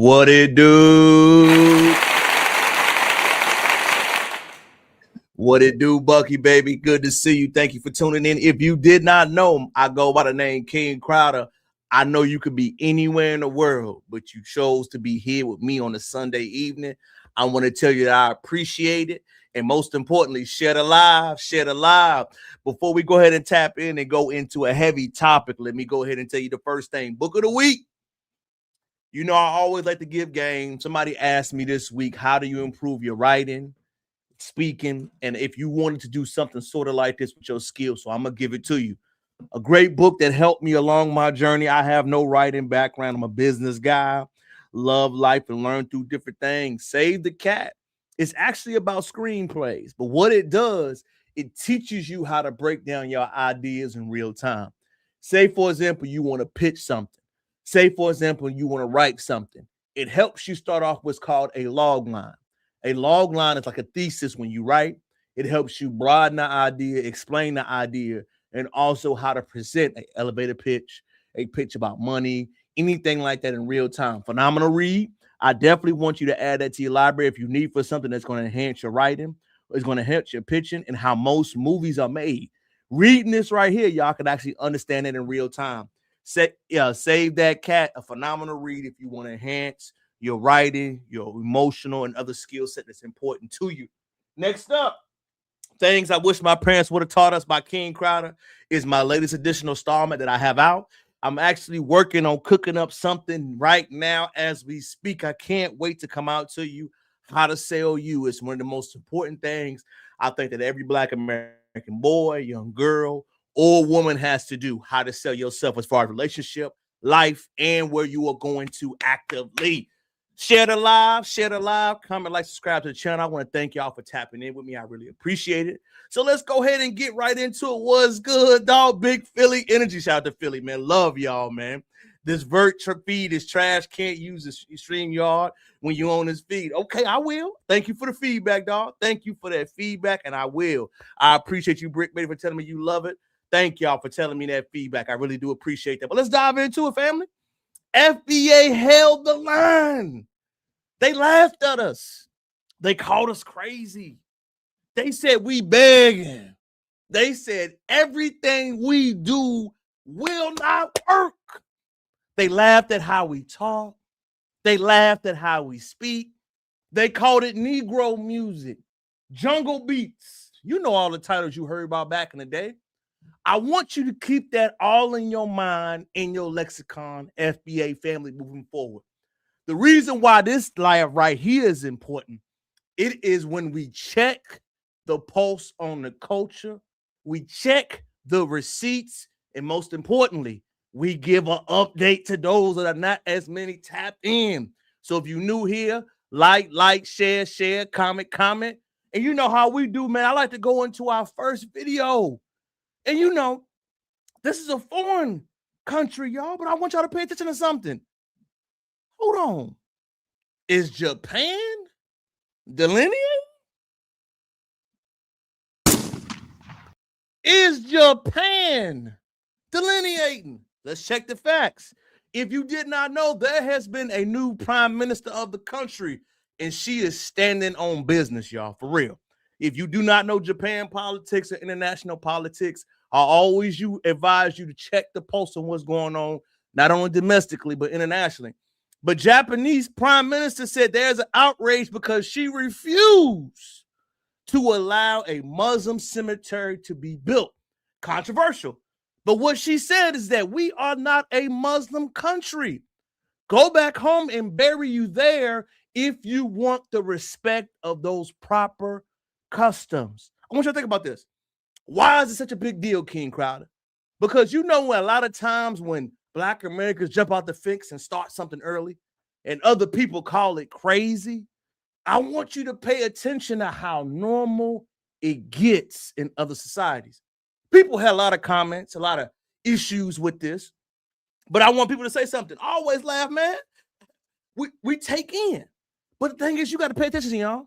What it do? What it do, Bucky, baby? Good to see you. Thank you for tuning in. If you did not know, I go by the name King Crowder. I know you could be anywhere in the world, but you chose to be here with me on a Sunday evening. I want to tell you that I appreciate it. And most importantly, share the live, share the live. Before we go ahead and tap in and go into a heavy topic, let me go ahead and tell you the first thing. Book of the week. You know, I always like to give game. Somebody asked me this week, how do you improve your writing, speaking, and if you wanted to do something sort of like this with your skills? So I'm going to give it to you. A great book that helped me along my journey. I have no writing background. I'm a business guy, love life and learn through different things. Save the Cat. It's actually about screenplays, but what it does, it teaches you how to break down your ideas in real time. Say, for example, you want to pitch something. Say, for example, you want to write something. It helps you start off what's called a log line. A log line is like a thesis when you write. It helps you broaden the idea, explain the idea, and also how to present an elevator pitch, a pitch about money, anything like that in real time. Phenomenal read. I definitely want you to add that to your library if you need for something that's going to enhance your writing, or it's going to enhance your pitching and how most movies are made. Reading this right here, y'all can actually understand it in real time. Save That Cat, a phenomenal read if you want to enhance your writing, your emotional and other skill set that's important to you. Next up, things I wish my parents would have taught us by King Crowder is my latest additional installment that I have out. I'm actually working on cooking up something right now as we speak. I can't wait to come out to you. How to Sell You is one of the most important things I think that every Black American boy, young girl, or woman has to do. How to sell yourself as far as relationship, life, and where you are going to actively. Share the live, comment, like, subscribe to the channel. I want to thank y'all for tapping in with me. I really appreciate it. So let's go ahead and get right into it. What's good, dog? Big Philly energy. Shout out to Philly, man. Love y'all, man. This virtual feed is trash. Can't use the StreamYard when you own this feed. Okay, I will. Thank you for the feedback, dog. Thank you for that feedback, and I will. I appreciate you, Brick Baby, for telling me you love it. Thank y'all for telling me that feedback. I really do appreciate that. But let's dive into it, family. FBA held the line. They laughed at us. They called us crazy. They said we begging. They said everything we do will not work. They laughed at how we talk. They laughed at how we speak. They called it Negro music, jungle beats. You know all the titles you heard about back in the day. I want you to keep that all in your mind, in your lexicon, FBA family, moving forward. The reason why this live right here is important, it is when we check the pulse on the culture, we check the receipts, and most importantly, we give an update to those that are not as many tapped in. So if you're new here, like, share, comment. And you know how we do, man. I like to go into our first video. And you know, this is a foreign country, y'all, but I want y'all to pay attention to something. Hold on. Is Japan delineating? Is Japan delineating? Let's check the facts. If you did not know, there has been a new prime minister of the country, and she is standing on business, y'all, for real. If you do not know Japan politics or international politics, I always advise you to check the pulse on what's going on, not only domestically, but internationally. But Japanese prime minister said there's an outrage because she refused to allow a Muslim cemetery to be built. Controversial. But what she said is that we are not a Muslim country. Go back home and bury you there if you want the respect of those proper customs. I want you to think about this. Why is it such a big deal, King Crowder? Because you know a lot of times when Black Americans jump out the fence and start something early and other people call it crazy, I want you to pay attention to how normal it gets in other societies. People had a lot of comments, a lot of issues with this, but I want people to say something. Always laugh, man. We take in. But the thing is, you got to pay attention, y'all.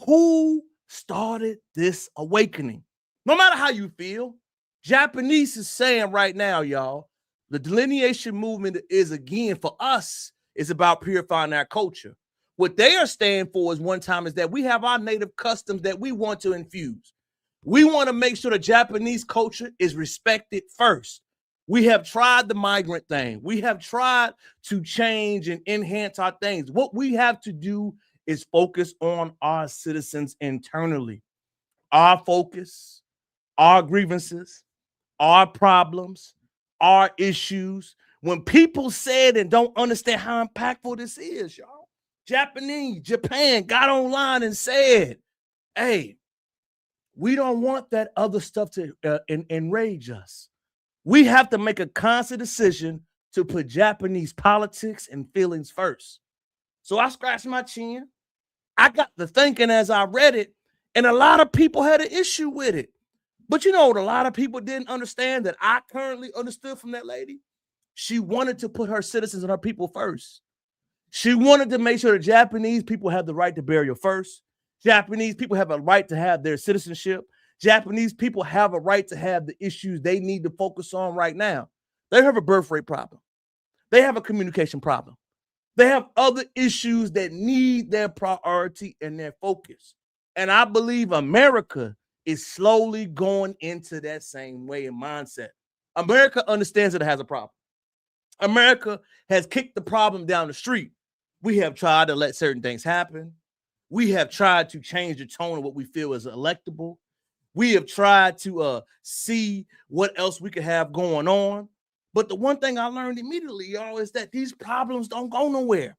Who started this awakening? No matter how you feel, Japanese is saying right now, y'all, the delineation movement is, again, for us, It's about purifying our culture. What they are staying for is one time is that we have our native customs that we want to infuse. We want to make sure the Japanese culture is respected first. We have tried the migrant thing. We have tried to change and enhance our things. What we have to do is focus on our citizens internally. Our focus, our grievances, our problems, our issues. When people said and don't understand how impactful this is, y'all, Japan got online and said, hey, we don't want that other stuff to enrage us. We have to make a conscious decision to put Japanese politics and feelings first. So I scratched my chin. I got to thinking as I read it, and a lot of people had an issue with it. But you know what a lot of people didn't understand that I currently understood from that lady? She wanted to put her citizens and her people first. She wanted to make sure the Japanese people have the right to burial first. Japanese people have a right to have their citizenship. Japanese people have a right to have the issues they need to focus on right now. They have a birth rate problem. They have a communication problem. They have other issues that need their priority and their focus. And I believe America is slowly going into that same way of mindset. America understands that it has a problem. America has kicked the problem down the street. We have tried to let certain things happen. We have tried to change the tone of what we feel is electable. We have tried to see what else we could have going on. But the one thing I learned immediately, y'all, is that these problems don't go nowhere.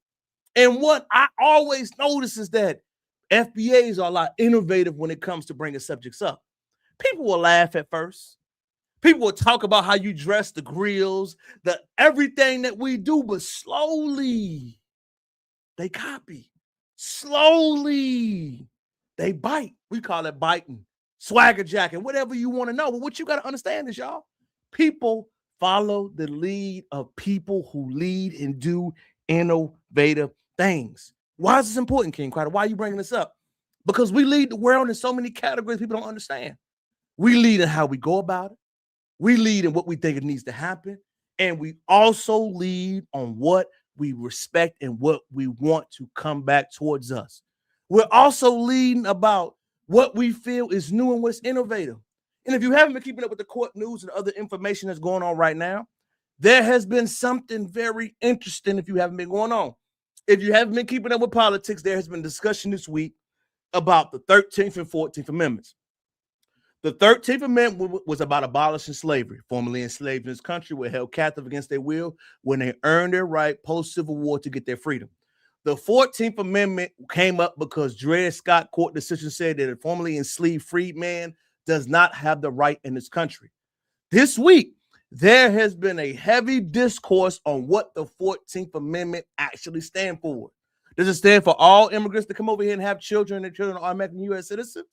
And what I always notice is that FBAs are a lot innovative when it comes to bringing subjects up. People will laugh at first. People will talk about how you dress, the grills, the everything that we do, but slowly they copy. Slowly they bite. We call it biting, swagger jacking, whatever you want to know. But what you got to understand is, y'all, people follow the lead of people who lead and do innovative things. Why is this important, King Crowder? Why are you bringing this up? Because we lead the world in so many categories people don't understand. We lead in how we go about it. We lead in what we think it needs to happen. And we also lead on what we respect and what we want to come back towards us. We're also leading about what we feel is new and what's innovative. And if you haven't been keeping up with the court news and other information that's going on right now, there has been something very interesting if you haven't been going on. If you haven't been keeping up with politics, there has been discussion this week about the 13th and 14th Amendments. The 13th Amendment was about abolishing slavery. Formerly enslaved in this country were held captive against their will when they earned their right post-Civil War to get their freedom. The 14th Amendment came up because Dred Scott court decision said that a formerly enslaved freedman does not have the right in this country. This week, there has been a heavy discourse on what the 14th Amendment actually stands for. Does it stand for all immigrants to come over here and have children and their children are automatically U.S. citizens?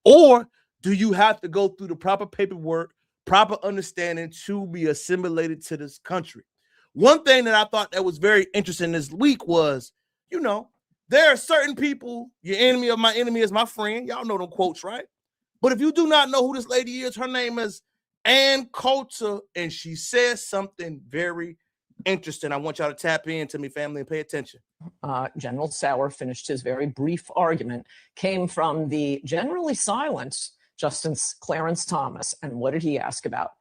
Or do you have to go through the proper paperwork, proper understanding to be assimilated to this country? One thing that I thought that was very interesting this week was, you know, there are certain people, your enemy of my enemy is my friend. Y'all know them quotes, right? But if you do not know who this lady is, her name is Ann Coulter, and she says something very interesting. I want y'all to tap into me, family, and pay attention. General Sauer finished his very brief argument, came from the generally silent Justice Clarence Thomas. And what did he ask about?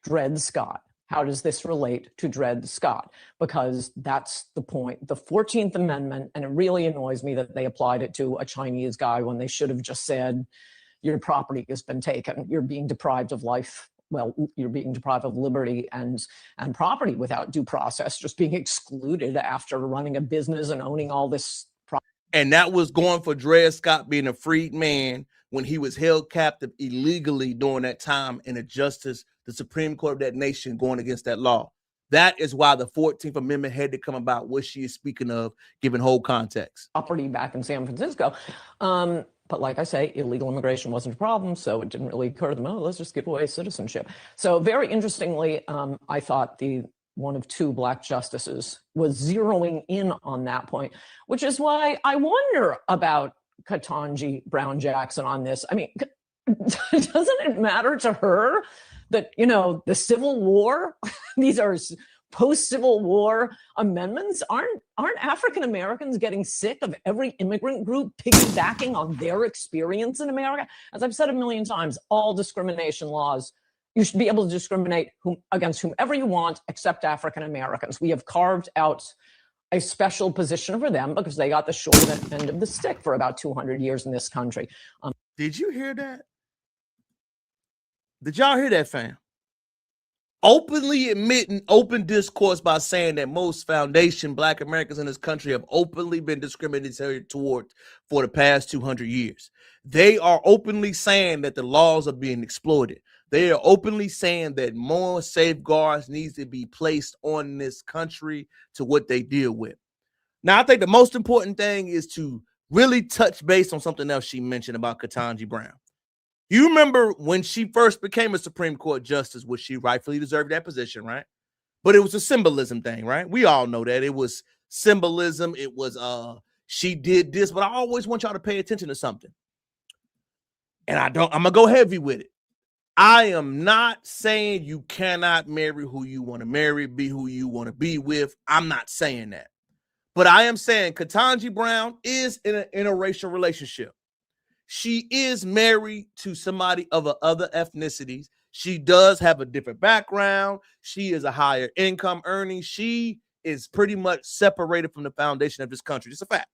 Dred Scott. How does this relate to Dred Scott? Because that's the point. The 14th Amendment, and it really annoys me that they applied it to a Chinese guy when they should have just said, your property has been taken. You're being deprived of life. Well, you're being deprived of liberty and property without due process, just being excluded after running a business and owning all this property. And that was going for Dred Scott being a freed man when he was held captive illegally during that time, and the Supreme Court of that nation going against that law. That is why the 14th Amendment had to come about, what she is speaking of, given whole context. Property back in San Francisco. But like I say, illegal immigration wasn't a problem, so it didn't really occur to them, oh, let's just give away citizenship. So very interestingly, I thought one of two black justices was zeroing in on that point, which is why I wonder about Ketanji Brown Jackson on this. I mean, doesn't it matter to her that, you know, the Civil War, these are post-Civil War amendments? Aren't African Americans getting sick of every immigrant group piggybacking on their experience in America? As I've said a million times, all discrimination laws, you should be able to discriminate against whomever you want except African Americans. We have carved out a special position for them because they got the short end of the stick for about 200 years in this country. Did you hear that? Did y'all hear that, fam? Openly admitting open discourse by saying that most foundation Black Americans in this country have openly been discriminated toward for the past 200 years. They are openly saying that the laws are being exploited. They are openly saying that more safeguards needs to be placed on this country to what they deal with. Now, I think the most important thing is to really touch base on something else she mentioned about Ketanji Brown. You remember when she first became a Supreme Court justice, which she rightfully deserved that position, right? But it was a symbolism thing, right? We all know that. It was symbolism. It was, she did this, but I always want y'all to pay attention to something. And I'm going to go heavy with it. I am not saying you cannot marry who you want to marry, be who you want to be with. I'm not saying that. But I am saying Ketanji Brown is in an interracial relationship. She is married to somebody of other ethnicities. She does have a different background. She is a higher income earning. She is pretty much separated from the foundation of this country. It's a fact.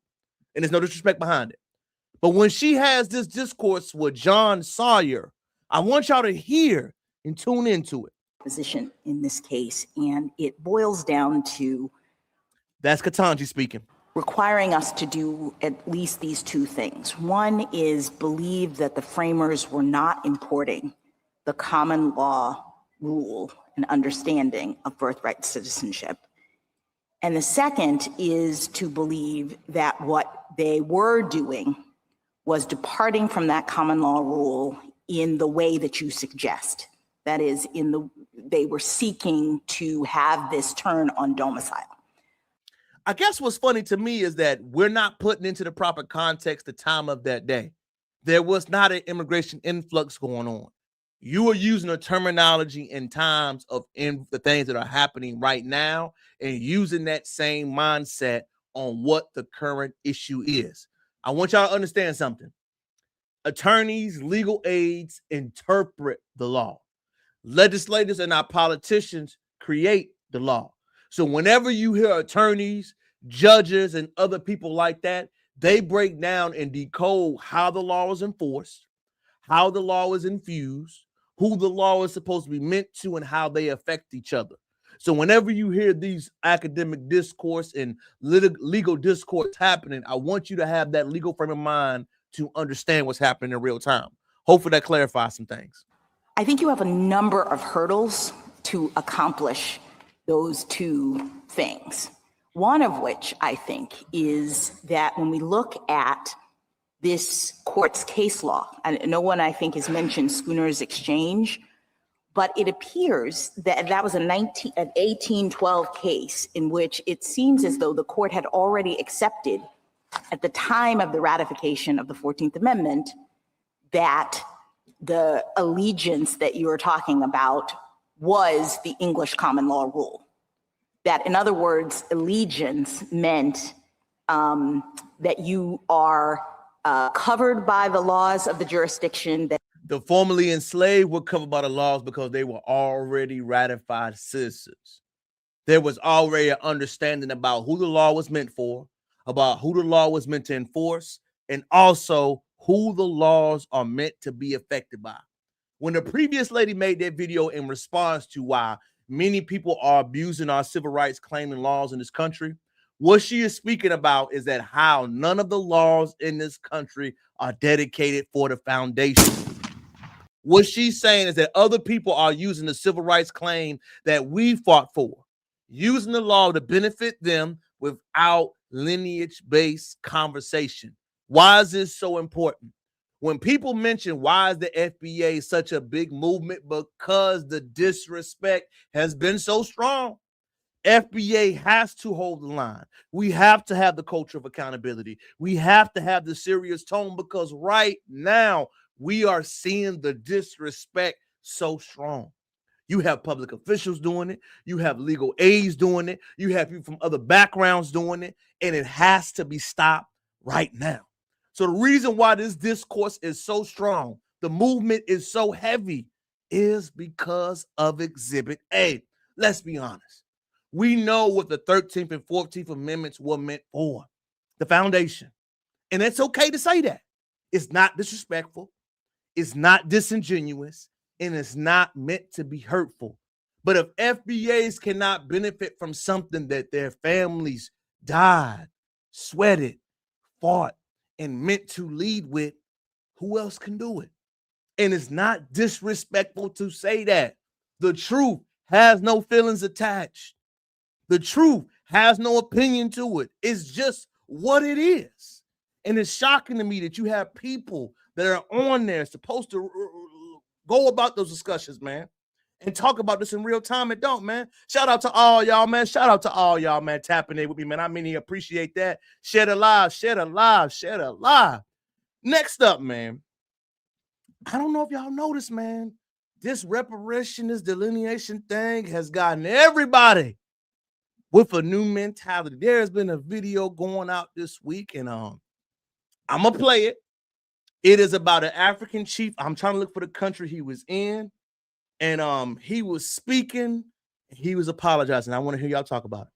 And there's no disrespect behind it. But when she has this discourse with John Sawyer, I want y'all to hear and tune into it. Position in this case, and it boils down to... That's Ketanji speaking. Requiring us to do at least these two things. One is believe that the framers were not importing the common law rule and understanding of birthright citizenship. And the second is to believe that what they were doing was departing from that common law rule in the way that you suggest. That is, they were seeking to have this turn on domicile. I guess what's funny to me is that we're not putting into the proper context the time of that day. There was not an immigration influx going on. You are using a terminology in times of the things that are happening right now and using that same mindset on what the current issue is. I want y'all to understand something. Attorneys, legal aides interpret the law. Legislators and our politicians create the law. So whenever you hear attorneys, judges, and other people like that, they break down and decode how the law is enforced, how the law is infused, who the law is supposed to be meant to, and how they affect each other. So whenever you hear these academic discourse and legal discourse happening, I want you to have that legal frame of mind to understand what's happening in real time. Hopefully that clarifies some things. I think you have a number of hurdles to accomplish those two things. One of which I think is that when we look at this court's case law, and no one I think has mentioned Schooner's Exchange, but it appears that that was an 1812 case in which it seems as though the court had already accepted at the time of the ratification of the 14th Amendment that the allegiance that you were talking about was the English common law rule. That, in other words, allegiance meant that you are covered by the laws of the jurisdiction. That the formerly enslaved were covered by the laws because they were already ratified citizens. There was already an understanding about who the law was meant for, about who the law was meant to enforce, and also who the laws are meant to be affected by. When the previous lady made that video in response to why many people are abusing our civil rights claiming laws in this country, what she is speaking about is that how none of the laws in this country are dedicated for the foundation. What she's saying is that other people are using the civil rights claim that we fought for, using the law to benefit them without lineage-based conversation. Why is this so important? When people mention why is the FBA such a big movement, because the disrespect has been so strong. FBA has to hold the line. We have to have the culture of accountability. We have to have the serious tone because right now we are seeing the disrespect so strong. You have public officials doing it. You have legal aides doing it. You have people from other backgrounds doing it. And it has to be stopped right now. So the reason why this discourse is so strong, the movement is so heavy, is because of Exhibit A. Let's be honest. We know what the 13th and 14th Amendments were meant for, the foundation. And it's okay to say that. It's not disrespectful. It's not disingenuous. And it's not meant to be hurtful. But if FBAs cannot benefit from something that their families died, sweated, fought, and meant to lead with, who else can do it? And it's not disrespectful to say that. The truth has no feelings attached. The truth has no opinion to it. It's just what it is. And it's shocking to me that you have people that are on there supposed to go about those discussions, man, and talk about this in real time and don't, man. Shout out to all y'all, man. Shout out to all y'all, man, tapping in with me, man. I mean, appreciate that. Share the live, share the live, share the live. Next up, man, I don't know if y'all noticed, man, this reparation, this delineation thing has gotten everybody with a new mentality. There's been a video going out this week, and I'm going to play it. It is about an African chief. I'm trying to look for the country he was in. And he was speaking. He was apologizing. I want to hear y'all talk about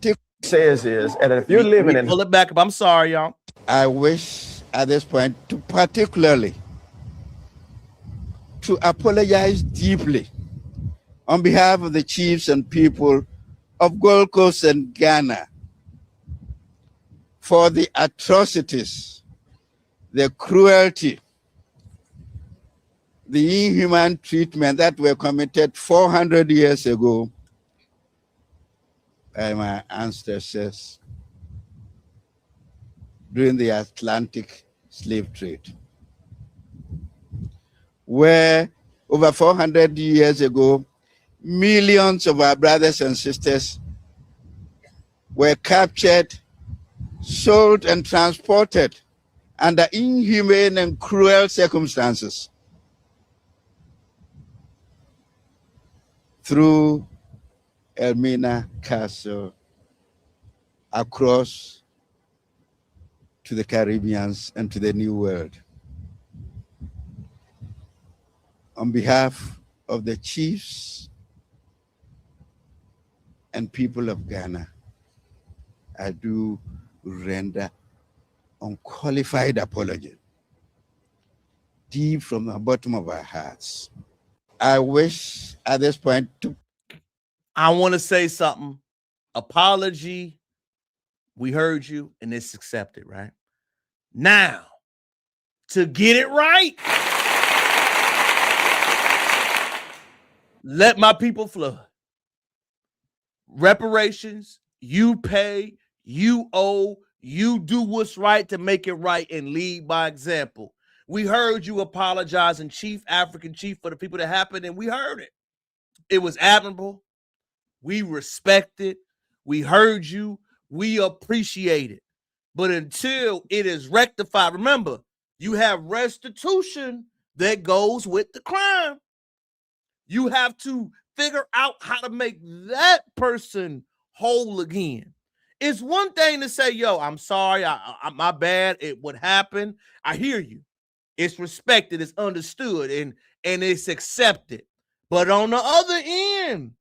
it. Says is, and if you're living in... Pull it back up. I'm sorry, y'all. I wish at this point to particularly to apologize deeply on behalf of the chiefs and people of Gold Coast and Ghana for the atrocities, the cruelty, the inhuman treatment that were committed 400 years ago by my ancestors during the Atlantic slave trade, where over 400 years ago, millions of our brothers and sisters were captured, sold, and transported under inhumane and cruel circumstances through Elmina Castle across to the Caribbeans and to the New World. On behalf of the chiefs and people of Ghana, I do render unqualified apology, deep from the bottom of our hearts. I wish at this point to... I want to say something. Apology. We heard you and it's accepted, right? Now, to get it right, let my people flood. Reparations, you pay, you owe, you do what's right to make it right and lead by example. We heard you apologizing, Chief, African Chief, for the people that happened, and we heard it. It was admirable. We respect it. We heard you. We appreciate it. But until it is rectified, remember, you have restitution that goes with the crime. You have to figure out how to make that person whole again. It's one thing to say, yo, I'm sorry, my bad, it would happen. I hear you. It's respected, it's understood, and it's accepted. But on the other end,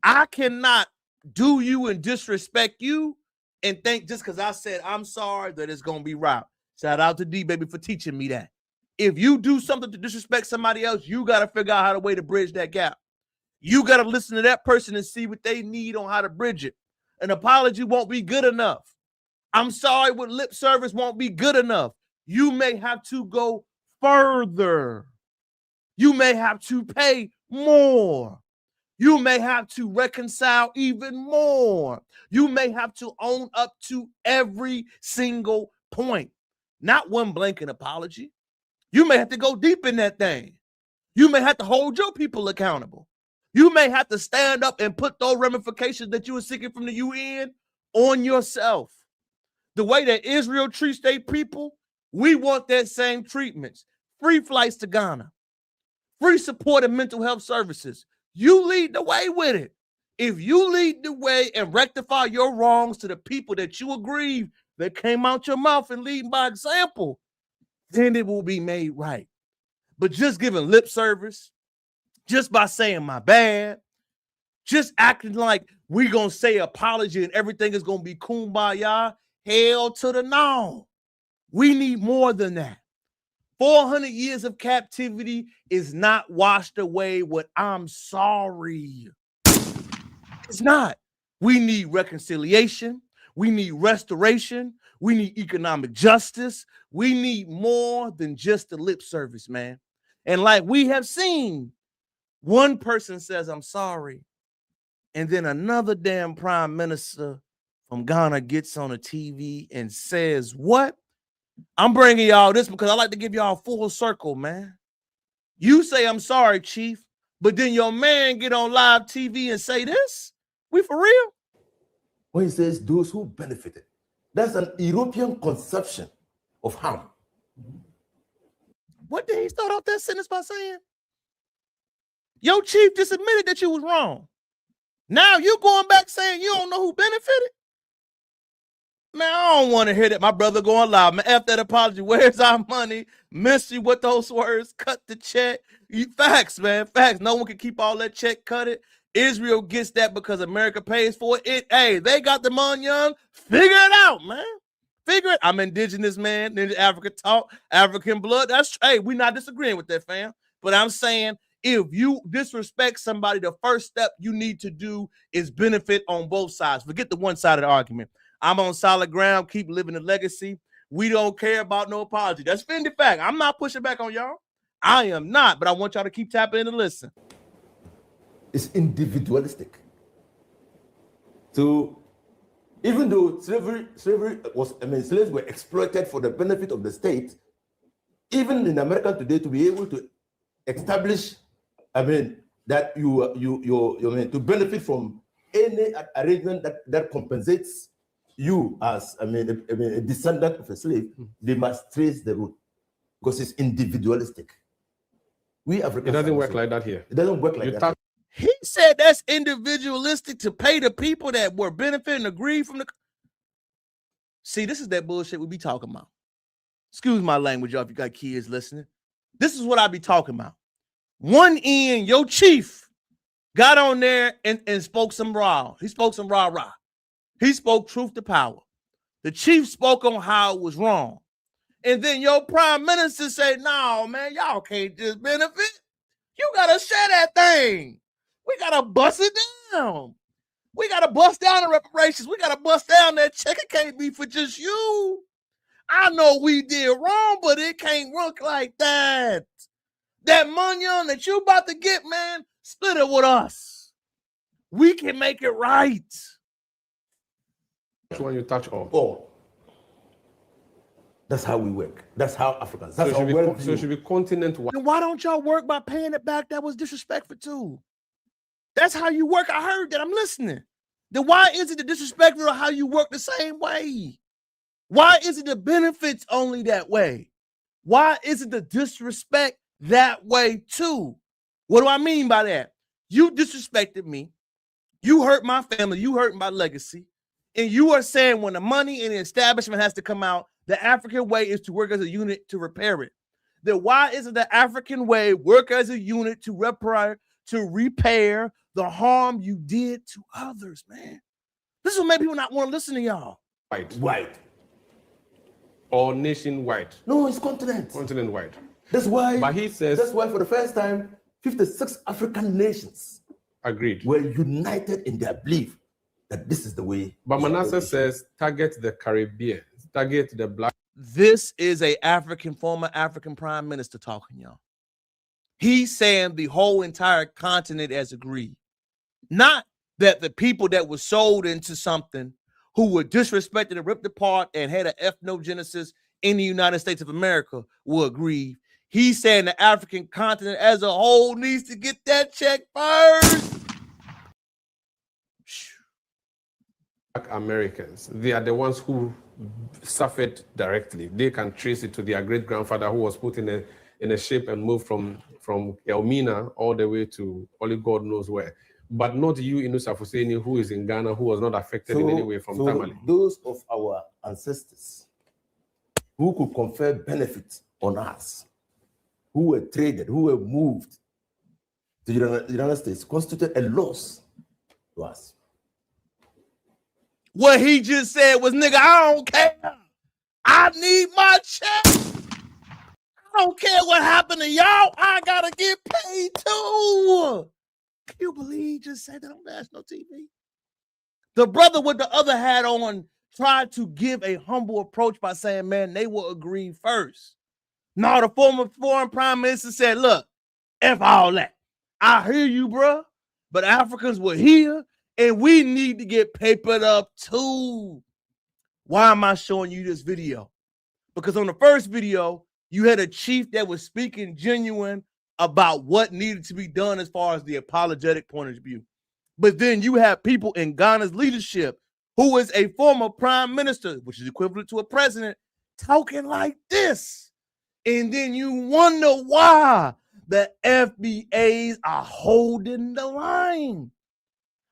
I cannot do you and disrespect you and think just because I said I'm sorry that it's going to be right. Shout out to D, baby, for teaching me that. If you do something to disrespect somebody else, you got to figure out how to way to bridge that gap. You got to listen to that person and see what they need on how to bridge it. An apology won't be good enough. I'm sorry with lip service won't be good enough. You may have to go further. You may have to pay more. You may have to reconcile even more. You may have to own up to every single point. Not one blanket apology. You may have to go deep in that thing. You may have to hold your people accountable. You may have to stand up and put those ramifications that you were seeking from the UN on yourself. The way that Israel treats their people, we want that same treatments. Free flights to Ghana. free support and mental health services. You lead the way with it. If you lead the way and rectify your wrongs to the people that you aggrieve, that came out your mouth and leading by example, then it will be made right. But just giving lip service, just by saying my bad, just acting like we gonna say apology and everything is gonna be kumbaya, hell to the no. We need more than that. 400 years of captivity is not washed away with I'm sorry. It's not. We need reconciliation. We need restoration. We need economic justice. We need more than just the lip service, man. And like we have seen, one person says, I'm sorry. And then another damn prime minister from Ghana gets on a TV and says, what? I'm bringing y'all this because I like to give y'all full circle, man. You say, I'm sorry, chief, but then your man get on live TV and say this? We for real? When he says those who benefited, that's an European conception of harm. What did he start off that sentence by saying? Your chief just admitted that you was wrong. Now you going back saying you don't know who benefited? Man, I don't want to hear that. My brother going live. Man, F that apology. Where's our money? Miss you with those words. Cut the check. Facts, man. Facts. No one can keep all that check cut it. Israel gets that because America pays for it. Hey, they got the money young. Figure it out, man. Figure it. I'm indigenous, man. African talk, African blood. That's hey, we're not disagreeing with that, fam. But I'm saying if you disrespect somebody, the first step you need to do is benefit on both sides. Forget the one side of the argument. I'm on solid ground. Keep living the legacy. We don't care about no apology. That's Fendi fact. I'm not pushing back on y'all. I am not, but I want y'all to keep tapping in and listen. It's individualistic. So even though slavery was, slaves were exploited for the benefit of the state, even in America today, to be able to establish, that you to benefit from any arrangement that compensates you as a descendant of a slave, they must trace the root because it's individualistic. We Africans, it doesn't work like that here. It doesn't work like that. He said that's individualistic to pay the people that were benefiting agree from the. See, this is that bullshit we be talking about. Excuse my language, y'all, if you got kids listening. This is what I be talking about. One end, your chief got on there and spoke some raw. He spoke some rah-rah. He spoke truth to power. The chief spoke on how it was wrong. And then your prime minister said, no, man, y'all can't just benefit. You got to share that thing. We got to bust it down. We got to bust down the reparations. We got to bust down that check. It can't be for just you. I know we did wrong, but it can't work like that. That money on that you about to get, man, split it with us. We can make it right. Which one you touch on? Oh, that's how we work. That's how Africans. That's So it should be continent-wide. And why don't y'all work by paying it back? That was disrespectful too. That's how you work. I heard that. I'm listening. Then why is it the disrespectful how you work the same way? Why is it the benefits only that way? Why is it the disrespect that way too? What do I mean by that? You disrespected me. You hurt my family. You hurt my legacy. And you are saying when the money in the establishment has to come out, the African way is to work as a unit to repair it. Then why isn't the African way work as a unit to repair the harm you did to others, man? This is what made people not want to listen to y'all. White. Or nationwide. No, it's continent. Continent-wide. That's why. But he says. That's why for the first time, 56 African nations agreed. Were united in their belief that this is the way. But Manasseh says target the Caribbean, target the black. This is a former African prime minister talking, y'all. He's saying the whole entire continent has agreed. Not that the people that were sold into something who were disrespected and ripped apart and had an ethnogenesis in the United States of America will agree. He's saying the African continent as a whole needs to get that check first. Black Americans, they are the ones who suffered directly. They can trace it to their great-grandfather who was put in a ship and moved from from Elmina all the way to only God knows where. But not you, Inusa Fuseni, who is in Ghana, who was not affected in any way from Tamale. Those of our ancestors who could confer benefit on us, who were traded, who were moved to the United States, constituted a loss to us. What he just said was, nigga, I don't care. I need my check. I don't care what happened to y'all. I gotta get paid too. Can you believe he just said that on national TV? The brother with the other hat on tried to give a humble approach by saying, man, they will agree first. Now, the former foreign prime minister said, look, F all that. I hear you, bro, but Africans were here and we need to get papered up too. Why am I showing you this video? Because on the first video, you had a chief that was speaking genuine about what needed to be done as far as the apologetic point of view. But then you have people in Ghana's leadership who is a former prime minister, which is equivalent to a president, talking like this. And then you wonder why the FBAs are holding the line.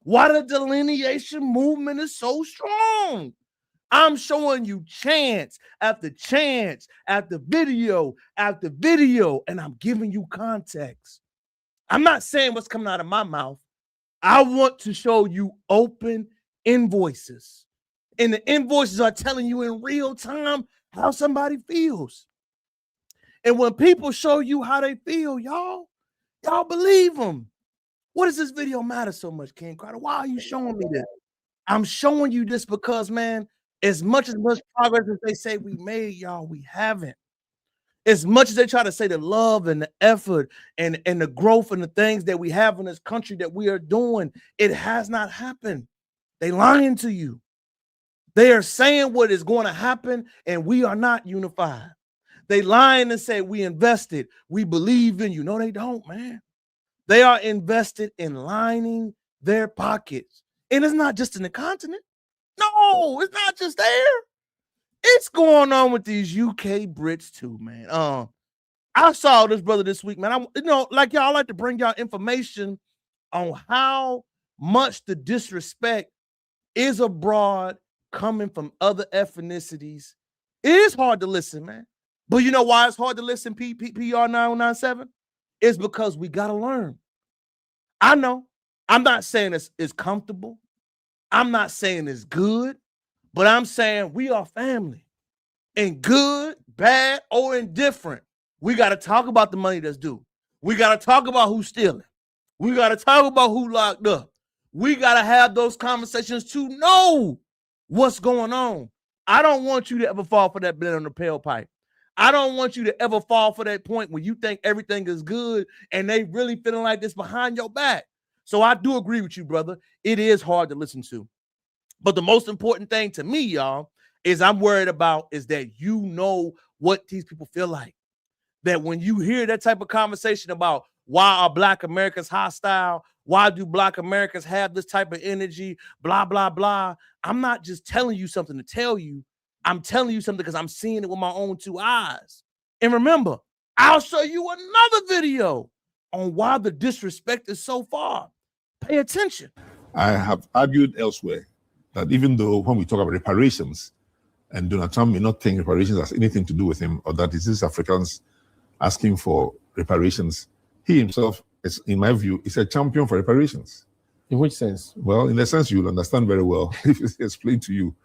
Why the delineation movement is so strong. I'm showing you chance after chance after video after video, and I'm giving you context. I'm not saying what's coming out of my mouth. I want to show you open invoices. And the invoices are telling you in real time how somebody feels. And when people show you how they feel, y'all believe them. What does this video matter so much, King Carter? Why are you showing me this? I'm showing you this because, man, as much progress as they say we made, y'all, we haven't. As much as they try to say the love and the effort and the growth and the things that we have in this country that we are doing, it has not happened. They lying to you. They are saying what is going to happen, and we are not unified. They lying and say we invested, we believe in you. No, they don't, man. They are invested in lining their pockets. And it's not just in the continent. No, it's not just there. It's going on with these UK Brits too, man. I saw this brother this week, man. Like y'all, I like to bring y'all information on how much the disrespect is abroad coming from other ethnicities. It is hard to listen, man. But you know why it's hard to listen, PR 9097? It's because we got to learn. I know. I'm not saying it's comfortable. I'm not saying it's good, but I'm saying we are family. And good, bad, or indifferent, we got to talk about the money that's due. We got to talk about who's stealing. We got to talk about who locked up. We got to have those conversations to know what's going on. I don't want you to ever fall for that blend on the pail pipe. I don't want you to ever fall for that point where you think everything is good and they really feeling like this behind your back. So I do agree with you, brother. It is hard to listen to. But the most important thing to me, y'all, is I'm worried about is that you know what these people feel like. That when you hear that type of conversation about why are Black Americans hostile, why do Black Americans have this type of energy, blah, blah, blah. I'm not just telling you something to tell you. I'm telling you something because I'm seeing it with my own two eyes. And remember, I'll show you another video on why the disrespect is so far. Pay attention. I have argued elsewhere that even though when we talk about reparations, and Donald Trump may not think reparations has anything to do with him, or that it is Africans asking for reparations, he himself, is, in my view, is a champion for reparations. In which sense? Well, in the sense you'll understand very well if it's explained to you.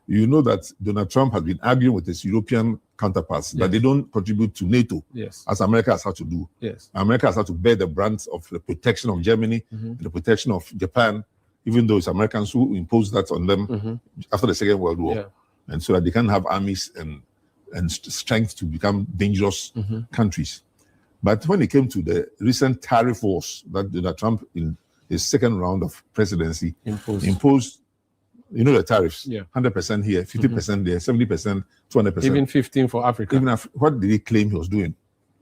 You know that Donald Trump has been arguing with his European counterparts that they don't contribute to NATO, as America has had to do. America has had to bear the brunt of the protection of Germany, and the protection of Japan, even though it's Americans who imposed that on them after the Second World War. And so that they can have armies and strength to become dangerous countries. But when it came to the recent tariff wars that Donald Trump, in his second round of presidency, imposed, you know, the tariffs, 100% here, 50% there, 70%, 200%. Even 15% for Africa. Even what did he claim he was doing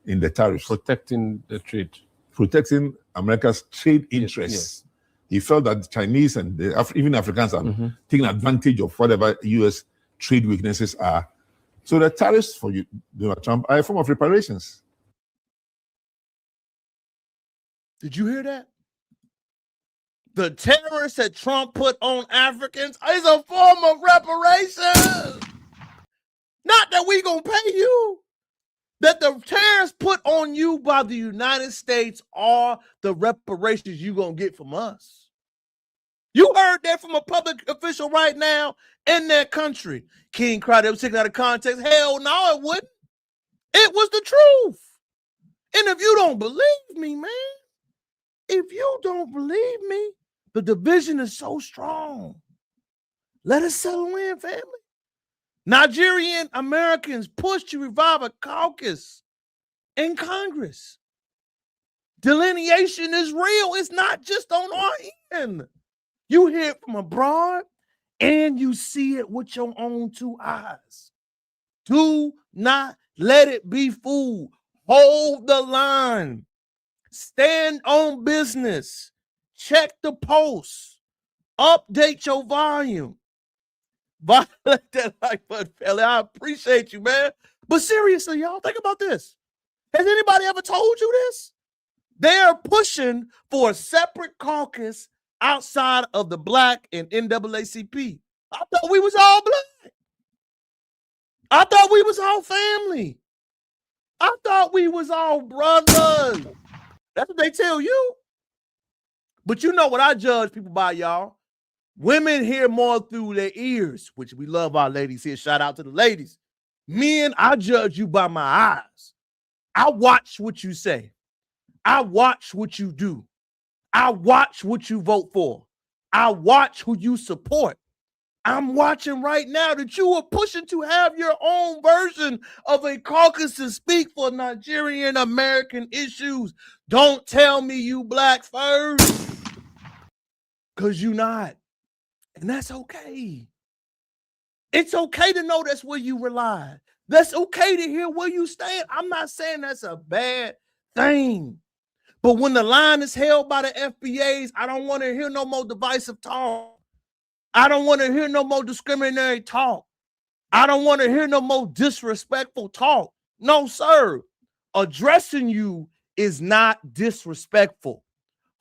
in the tariffs? Protecting the trade. Protecting America's trade interests. He felt that the Chinese and even Africans are taking advantage of whatever U.S. trade weaknesses are. So the tariffs for Donald Trump are a form of reparations. Did you hear that? The tariffs that Trump put on Africans is a form of reparation. Not that we gonna pay you. That the tariffs put on you by the United States are the reparations you gonna get from us. You heard that from a public official right now in that country. King Crowder was taken out of context. Hell no, it wouldn't. It was the truth. And if you don't believe me, man, if you don't believe me, the division is so strong. Let us settle in, family. Nigerian Americans pushed to revive a caucus in Congress. Delineation is real. It's not just on our end. You hear it from abroad and you see it with your own two eyes. Do not let it be fooled. Hold the line. Stand on business. Check the posts. Update your volume. Violate that like button, fella. I appreciate you, man. But seriously, y'all, think about this. Has anybody ever told you this? They're pushing for a separate caucus outside of the Black and NAACP. I thought we was all Black. I thought we was all family. I thought we was all brothers. That's what they tell you. But you know what I judge people by, y'all? Women hear more through their ears, which we love our ladies here. Shout out to the ladies. Men, I judge you by my eyes. I watch what you say. I watch what you do. I watch what you vote for. I watch who you support. I'm watching right now that you are pushing to have your own version of a caucus to speak for Nigerian American issues. Don't tell me you Black first, because you're not. And that's okay. It's okay to know that's where you rely. That's okay to hear where you stand. I'm not saying that's a bad thing. But when the line is held by the FBAs, I don't want to hear no more divisive talk. I don't want to hear no more discriminatory talk. I don't want to hear no more disrespectful talk. No, sir. Addressing you is not disrespectful.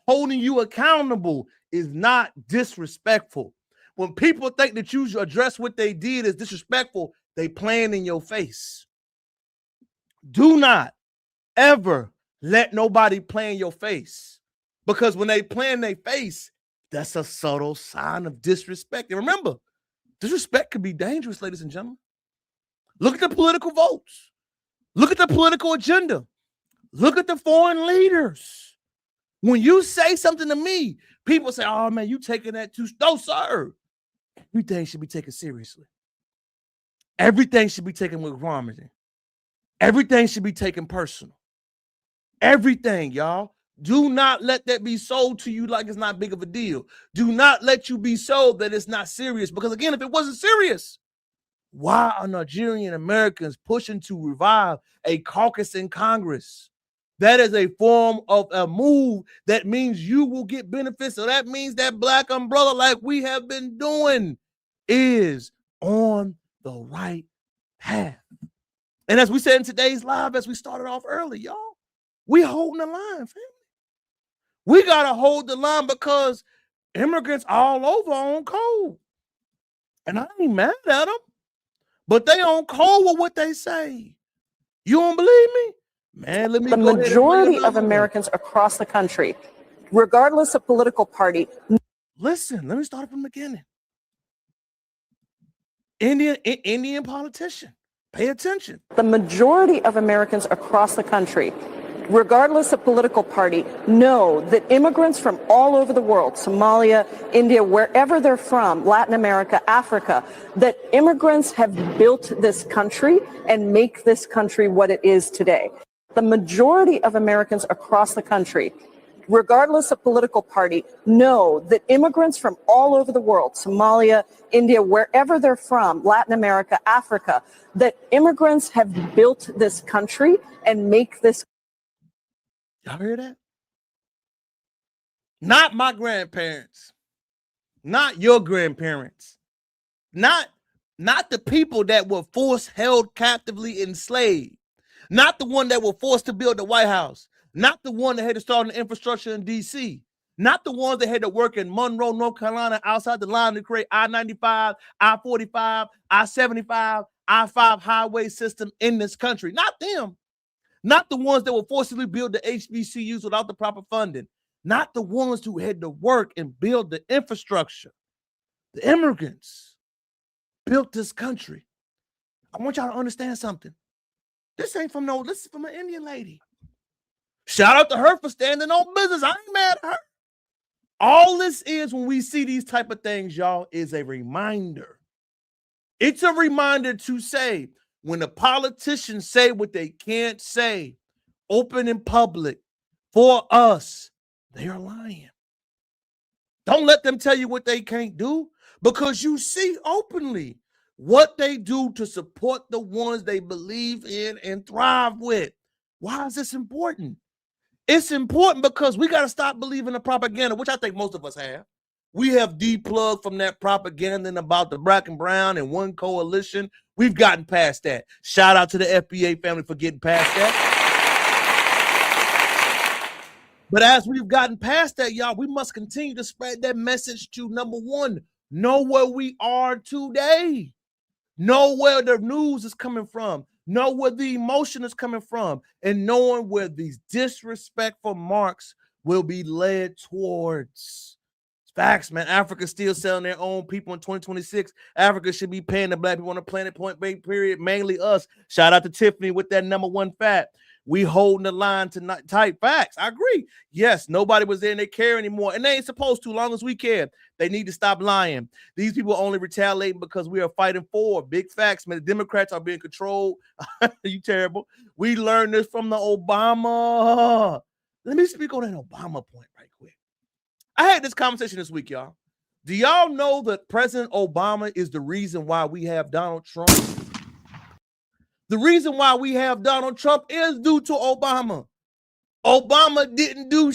Holding you accountable is not disrespectful. When people think that you should address what they did as disrespectful, they playing in your face. Do not ever let nobody play in your face, because when they play in their face, that's a subtle sign of disrespect. And remember, disrespect can be dangerous, ladies and gentlemen. Look at the political votes. Look at the political agenda. Look at the foreign leaders. When you say something to me, people say, oh, man, you taking that too. No, sir. Everything should be taken seriously. Everything should be taken with harmony. Everything should be taken personal. Everything, y'all. Do not let that be sold to you like it's not big of a deal. Do not let you be sold that it's not serious. Because again, if it wasn't serious, why are Nigerian Americans pushing to revive a caucus in Congress? That is a form of a move that means you will get benefits. So that means that Black umbrella, like we have been doing, is on the right path. And as we said in today's live, as we started off early, y'all, we holding the line, family. We got to hold the line because immigrants all over on code. And I ain't mad at them, but they on code with what they say. You don't believe me? Man, let me The majority of Americans across the country, regardless of political party. Listen, let me start from the beginning. Indian politician, pay attention. The majority of Americans across the country, regardless of political party, know that immigrants from all over the world, Somalia, India, wherever they're from, Latin America, Africa, that immigrants have built this country and make this country what it is today. The majority of Americans across the country, regardless of political party, know that immigrants from all over the world, Somalia, India, wherever they're from, Latin America, Africa, that immigrants have built this country and make this. Y'all hear that? Not my grandparents, not your grandparents, not the people that were forced, held captively, enslaved, not the one that were forced to build the White House, not the one that had to start an infrastructure in D.C., not the ones that had to work in Monroe, North Carolina, outside the line to create I-95, I-45, I-75, I-5 highway system in this country. Not them. Not the ones that will forcibly build the HBCUs without the proper funding. Not the ones who had to work and build the infrastructure. The immigrants built this country. I want y'all to understand something. This ain't from this is from an Indian lady. Shout out to her for standing on business. I ain't mad at her. All this is when we see these type of things, y'all, is a reminder. It's a reminder to say, when the politicians say what they can't say, open in public for us, they are lying. Don't let them tell you what they can't do, because you see openly what they do to support the ones they believe in and thrive with. Why is this important? It's important because we got to stop believing the propaganda, which I think most of us have. We have deplugged from that propaganda about the black and brown and one coalition. We've gotten past that. Shout out to the FBA family for getting past that. But as we've gotten past that, y'all, we must continue to spread that message to, number one, know where we are today. Know where the news is coming from. Know where the emotion is coming from. And knowing where these disrespectful marks will be led towards. Facts, man. Africa's still selling their own people in 2026. Africa should be paying the black people on the planet, point blank, period. Mainly us. Shout out to Tiffany with that number one fact. We holding the line to tight. Facts. I agree. Yes, nobody was there and they care anymore. And they ain't supposed to, long as we care. They need to stop lying. These people are only retaliating because we are fighting for big facts, man. The Democrats are being controlled. You terrible. We learned this from the Obama. Let me speak on that Obama point right quick. I had this conversation this week, y'all. Do y'all know that President Obama is the reason why we have Donald Trump? The reason why we have Donald Trump is due to Obama. Obama didn't do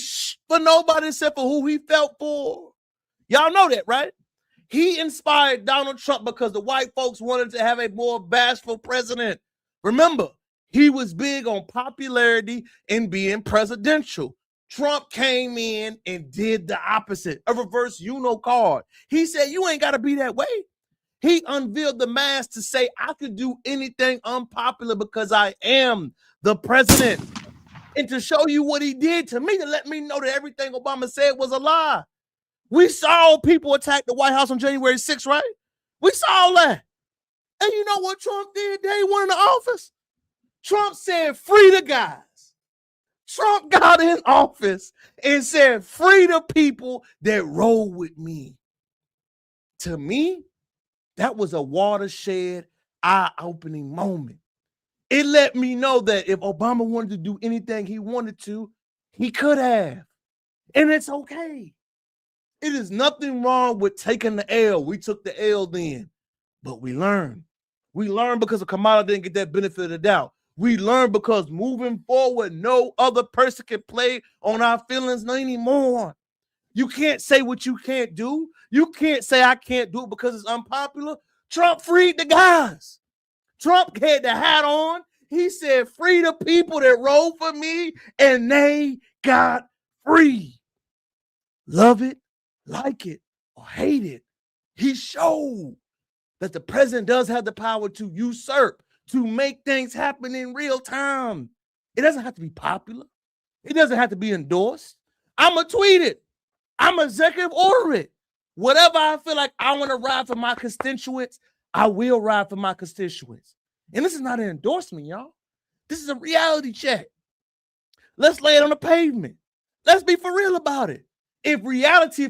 for nobody except for who he felt for. Y'all know that, right? He inspired Donald Trump because the white folks wanted to have a more bashful president. Remember, he was big on popularity and being presidential. Trump came in and did the opposite, a reverse card. He said, you ain't got to be that way. He unveiled the mask to say, I could do anything unpopular because I am the president. And to show you what he did to me, to let me know that everything Obama said was a lie. We saw people attack the White House on January 6th, right? We saw that. And you know what Trump did day one in the office? Trump said, free the guys. Trump got in office and said, free the people that roll with me. To me, that was a watershed, eye-opening moment. It let me know that if Obama wanted to do anything he wanted to, he could have. And it's okay. It is nothing wrong with taking the L. We took the L then, but we learned. We learned because Kamala didn't get that benefit of the doubt. We learned because moving forward, no other person can play on our feelings anymore. You can't say what you can't do. You can't say I can't do it because it's unpopular. Trump freed the guys. Trump had the hat on. He said, free the people that roll for me, and they got free. Love it, like it, or hate it. He showed that the president does have the power to usurp, to make things happen in real time. It doesn't have to be popular. It doesn't have to be endorsed. I'm going to tweet it. I'm executive order it. Whatever I feel like I want to ride for my constituents, I will ride for my constituents. And this is not an endorsement, y'all. This is a reality check. Let's lay it on the pavement. Let's be for real about it. If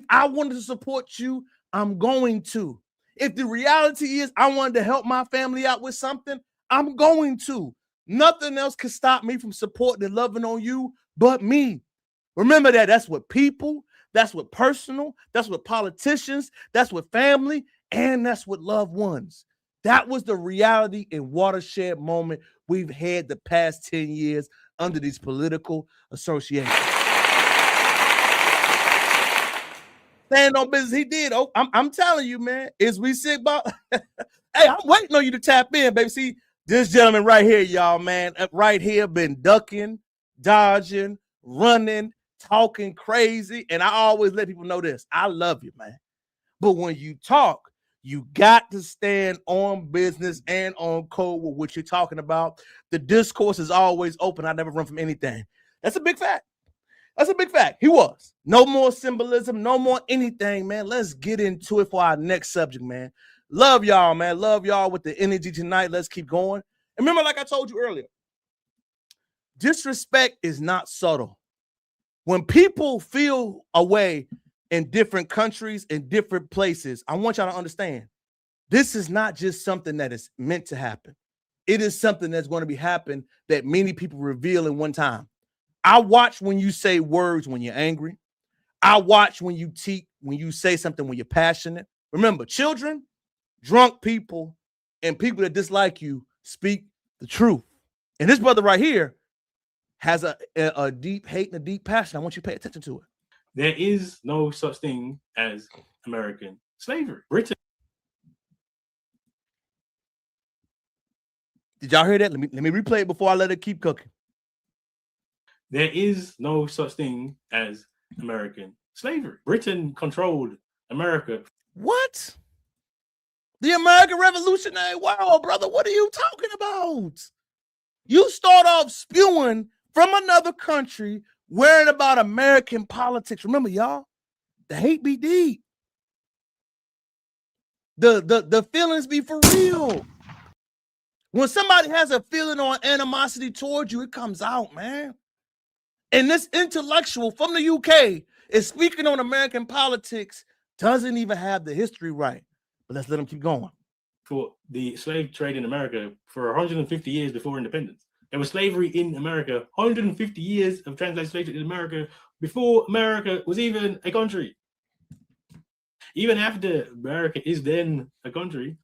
I wanted to support you, I'm going to. If the reality is I wanted to help my family out with something, I'm going to. Nothing else can stop me from supporting and loving on you but me. Remember that. That's what people, that's what personal, that's what politicians, that's what family, and that's what loved ones. That was the reality and watershed moment we've had the past 10 years under these political associations. Stand on business, he did. Oh, I'm telling you, man, as we sit by, hey, I'm waiting on you to tap in, baby. See, this gentleman right here, y'all, man, right here, been ducking, dodging, running, talking crazy. And I always let people know this. I love you, man. But when you talk, you got to stand on business and on code with what you're talking about. The discourse is always open. I never run from anything. That's a big fact. That's a big fact. He was. No more symbolism, no more anything, man. Let's get into it for our next subject, man. Love y'all, man. Love y'all with the energy tonight. Let's keep going. And remember, like I told you earlier, disrespect is not subtle. When people feel a way in different countries, in different places, I want y'all to understand, this is not just something that is meant to happen. It is something that's going to be happen that many people reveal in one time. I watch when you say words when you're angry. I watch when you say something when you're passionate. Remember, children, drunk people, and people that dislike you speak the truth. And this brother right here has a deep hate and a deep passion. I want you to pay attention to it. There is no such thing as American slavery. Britain. Did y'all hear that? Let me replay it before I let it keep cooking. There is no such thing as American slavery. Britain controlled America. What? The American Revolutionary War, brother. What are you talking about? You start off spewing from another country, worrying about American politics. Remember, y'all, the hate be deep. The feelings be for real. When somebody has a feeling or animosity towards you, it comes out, man. And this intellectual from the UK is speaking on American politics, doesn't even have the history right. But let's let him keep going. For the slave trade in America for 150 years before independence. There was slavery in America, 150 years of translated slavery in America before America was even a country. Even after America is then a country,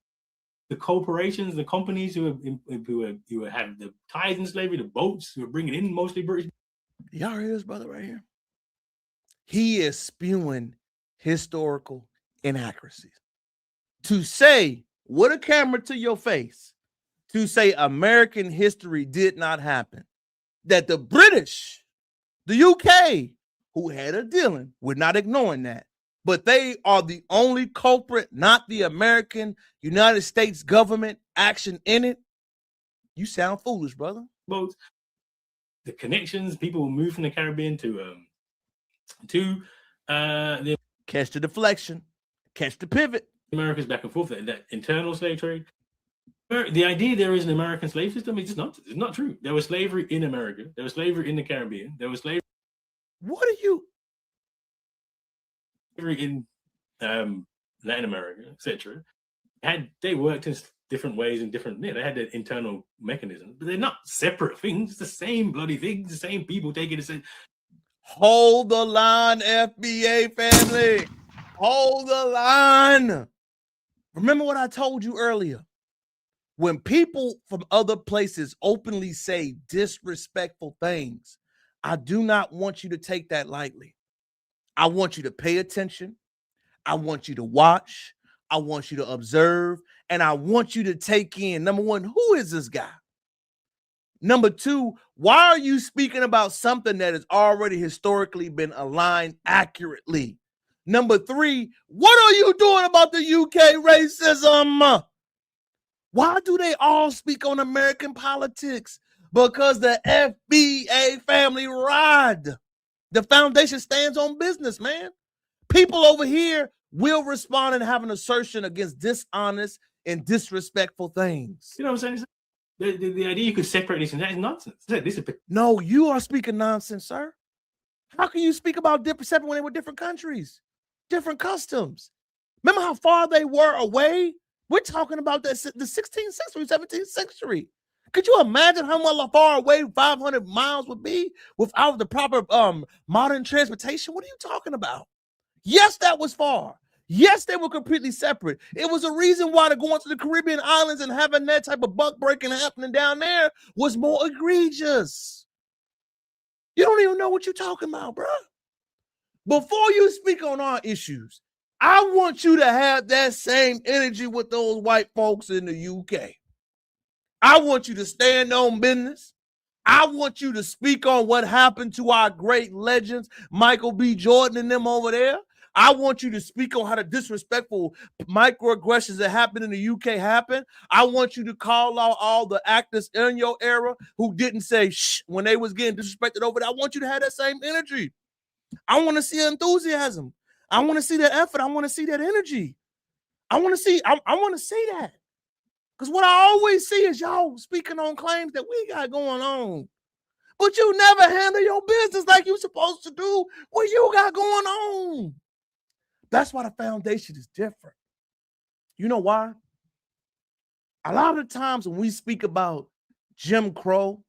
the corporations, the companies who have the ties in slavery, the boats who are bringing in mostly British. Y'all hear this brother right here? He is spewing historical inaccuracies. To say, with a camera to your face, to say American history did not happen, that the British, the UK, who had a dealing, we're not ignoring that, but they are the only culprit, not the American United States government action in it. You sound foolish, brother. Boats, the connections, people will move from the Caribbean to the catch the deflection, catch the pivot. America's back and forth, that internal slave trade. The idea there is an American slave system is just not. It's not true. There was slavery in America. There was slavery in the Caribbean. There was slavery. What are you? Slavery in Latin America, etc. They worked in different ways and different. Yeah, they had their internal mechanisms, but they're not separate things. It's the same bloody things. The same people taking the same. Hold the line, FBA family. Hold the line. Remember what I told you earlier. When people from other places openly say disrespectful things, I do not want you to take that lightly. I want you to pay attention. I want you to watch. I want you to observe. And I want you to take in, number one, who is this guy? Number two, why are you speaking about something that has already historically been aligned accurately? Number three, what are you doing about the UK racism? Why do they all speak on American politics? Because the FBA family ride. The foundation stands on business, man. People over here will respond and have an assertion against dishonest and disrespectful things. You know what I'm saying? The idea you could separate this and that is nonsense. No, you are speaking nonsense, sir. How can you speak about separate when they were different countries, different customs? Remember how far they were away? We're talking about the 16th century, 17th century. Could you imagine how much far away 500 miles would be without the proper modern transportation? What are you talking about? Yes, that was far. Yes, they were completely separate. It was a reason why going to the Caribbean islands and having that type of buck breaking happening down there was more egregious. You don't even know what you're talking about, bro. Before you speak on our issues, I want you to have that same energy with those white folks in the UK. I want you to stand on business. I want you to speak on what happened to our great legends, Michael B. Jordan and them over there. I want you to speak on how the disrespectful microaggressions that happened in the UK happened. I want you to call out all the actors in your era who didn't say shh when they was getting disrespected over there. I want you to have that same energy. I want to see enthusiasm. I want to see that effort. I want to see that energy. I want to see that. Because what I always see is y'all speaking on claims that we got going on. But you never handle your business like you're supposed to do what you got going on. That's why the foundation is different. You know why? A lot of the times when we speak about Jim Crow,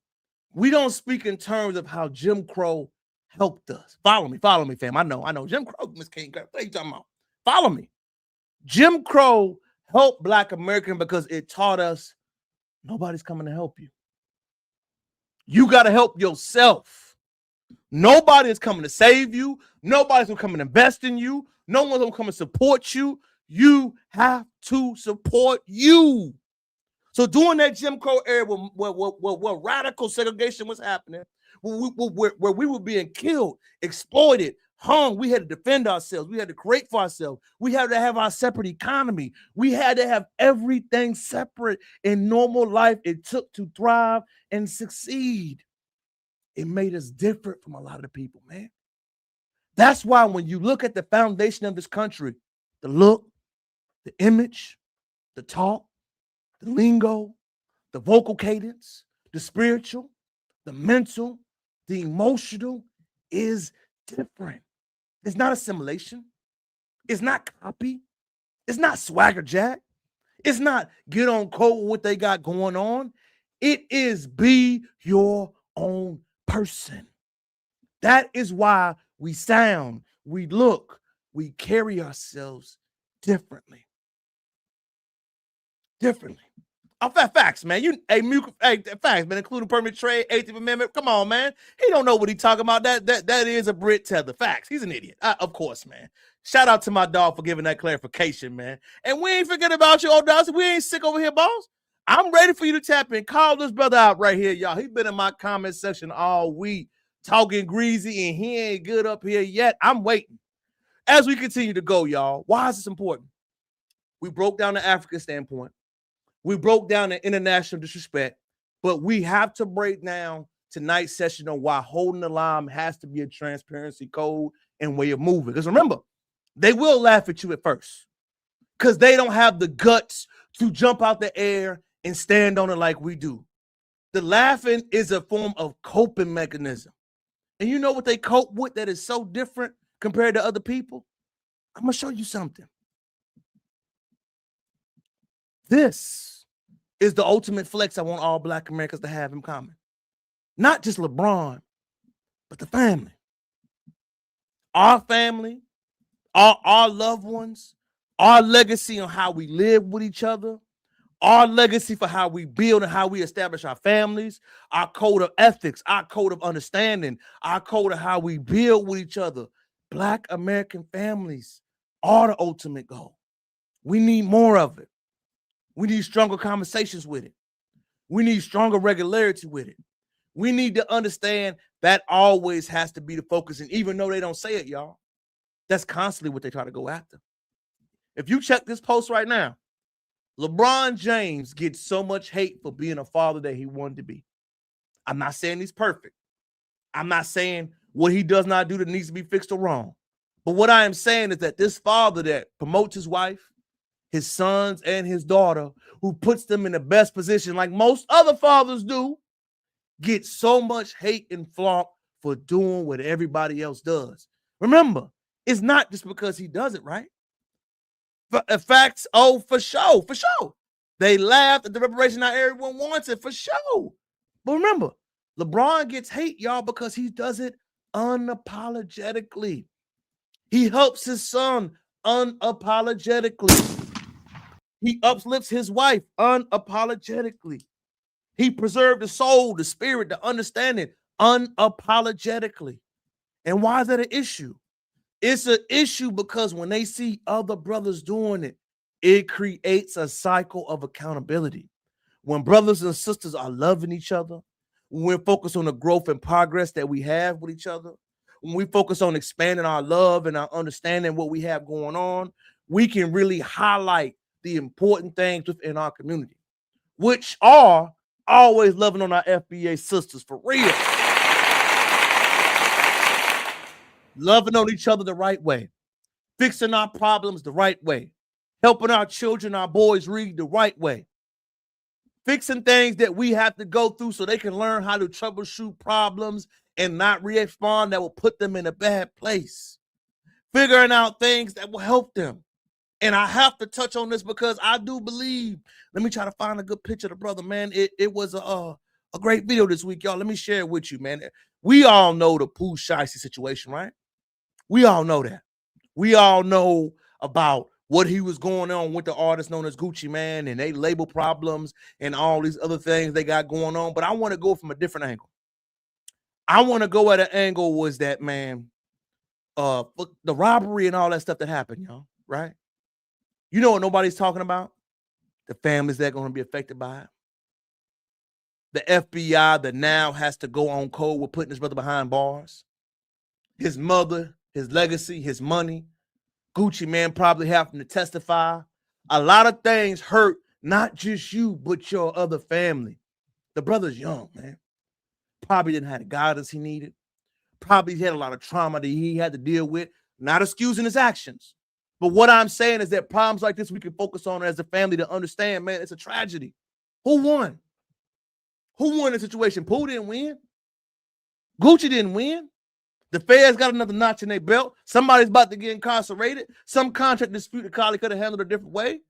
we don't speak in terms of how Jim Crow helped us. Follow me, fam. I know. Jim Crow, Miss King, what are you talking about? Follow me. Jim Crow helped Black American because it taught us nobody's coming to help you. You got to help yourself. Nobody is coming to save you. Nobody's going to come and invest in you. No one's going to come and support you. You have to support you. So during that Jim Crow era where radical segregation was happening, where we were being killed, exploited, hung, we had to defend ourselves. We had to create for ourselves. We had to have our separate economy. We had to have everything separate in normal life it took to thrive and succeed. It made us different from a lot of the people, man. That's why when you look at the foundation of this country, the look, the image, the talk, the lingo, the vocal cadence, the spiritual, the mental, the emotional is different. It's not assimilation. It's not copy. It's not swagger jack. It's not get on code with what they got going on. It is be your own person. That is why we sound, we look, we carry ourselves differently. Facts, man. Facts, man, including permit trade, 18th Amendment. Come on, man. He don't know what he's talking about. That is a Brit tether. Facts. He's an idiot. Of course, man. Shout out to my dog for giving that clarification, man. And we ain't forget about you, old dogs. We ain't sick over here, boss. I'm ready for you to tap in. Call this brother out right here, y'all. He been in my comment section all week talking greasy, and he ain't good up here yet. I'm waiting. As we continue to go, y'all, why is this important? We broke down the African standpoint. We broke down the international disrespect, but we have to break down tonight's session on why holding the line has to be a transparency code and way of moving. Because remember, they will laugh at you at first because they don't have the guts to jump out the air and stand on it like we do. The laughing is a form of coping mechanism. And you know what they cope with that is so different compared to other people? I'm going to show you something. This is the ultimate flex I want all Black Americans to have in common. Not just LeBron, but the family. Our family, our loved ones, our legacy on how we live with each other, our legacy for how we build and how we establish our families, our code of ethics, our code of understanding, our code of how we build with each other. Black American families are the ultimate goal. We need more of it. We need stronger conversations with it. We need stronger regularity with it. We need to understand that always has to be the focus. And even though they don't say it, y'all, that's constantly what they try to go after. If you check this post right now, LeBron James gets so much hate for being a father that he wanted to be. I'm not saying he's perfect. I'm not saying what he does not do that needs to be fixed or wrong. But what I am saying is that this father that promotes his wife, his sons, and his daughter, who puts them in the best position like most other fathers do, gets so much hate and flaunt for doing what everybody else does. Remember, it's not just because he does it, right? Facts, for sure. They laughed at the reparation not everyone wants it, for sure. But remember, LeBron gets hate, y'all, because he does it unapologetically. He helps his son unapologetically. He uplifts his wife unapologetically. He preserved the soul, the spirit, the understanding unapologetically. And why is that an issue? It's an issue because when they see other brothers doing it, it creates a cycle of accountability. When brothers and sisters are loving each other, when we're focused on the growth and progress that we have with each other, when we focus on expanding our love and our understanding what we have going on, we can really highlight the important things within our community, which are always loving on our FBA sisters for real. Loving on each other the right way, fixing our problems the right way, helping our children, our boys read the right way, fixing things that we have to go through so they can learn how to troubleshoot problems and not respond that will put them in a bad place, figuring out things that will help them. And I have to touch on this because I do believe, let me try to find a good picture of the brother, man. It was a great video this week, y'all. Let me share it with you, man. We all know the Pooh Shiesty situation, right? We all know that. We all know about what he was going on with the artist known as Gucci Man and they label problems and all these other things they got going on. But I want to go from a different angle. I want to go at an angle was that, man, the robbery and all that stuff that happened, y'all, right? You know what nobody's talking about? The families that are going to be affected by it. The FBI that now has to go on code with putting his brother behind bars. His mother, his legacy, his money. Gucci Man probably having to testify. A lot of things hurt not just you, but your other family. The brother's young, man. Probably didn't have the guidance he needed. Probably had a lot of trauma that he had to deal with. Not excusing his actions. But what I'm saying is that problems like this, we can focus on as a family to understand, man, it's a tragedy. Who won? Who won the situation? Pooh didn't win. Gucci didn't win. The feds got another notch in their belt. Somebody's about to get incarcerated. Some contract dispute the colleague could have handled a different way.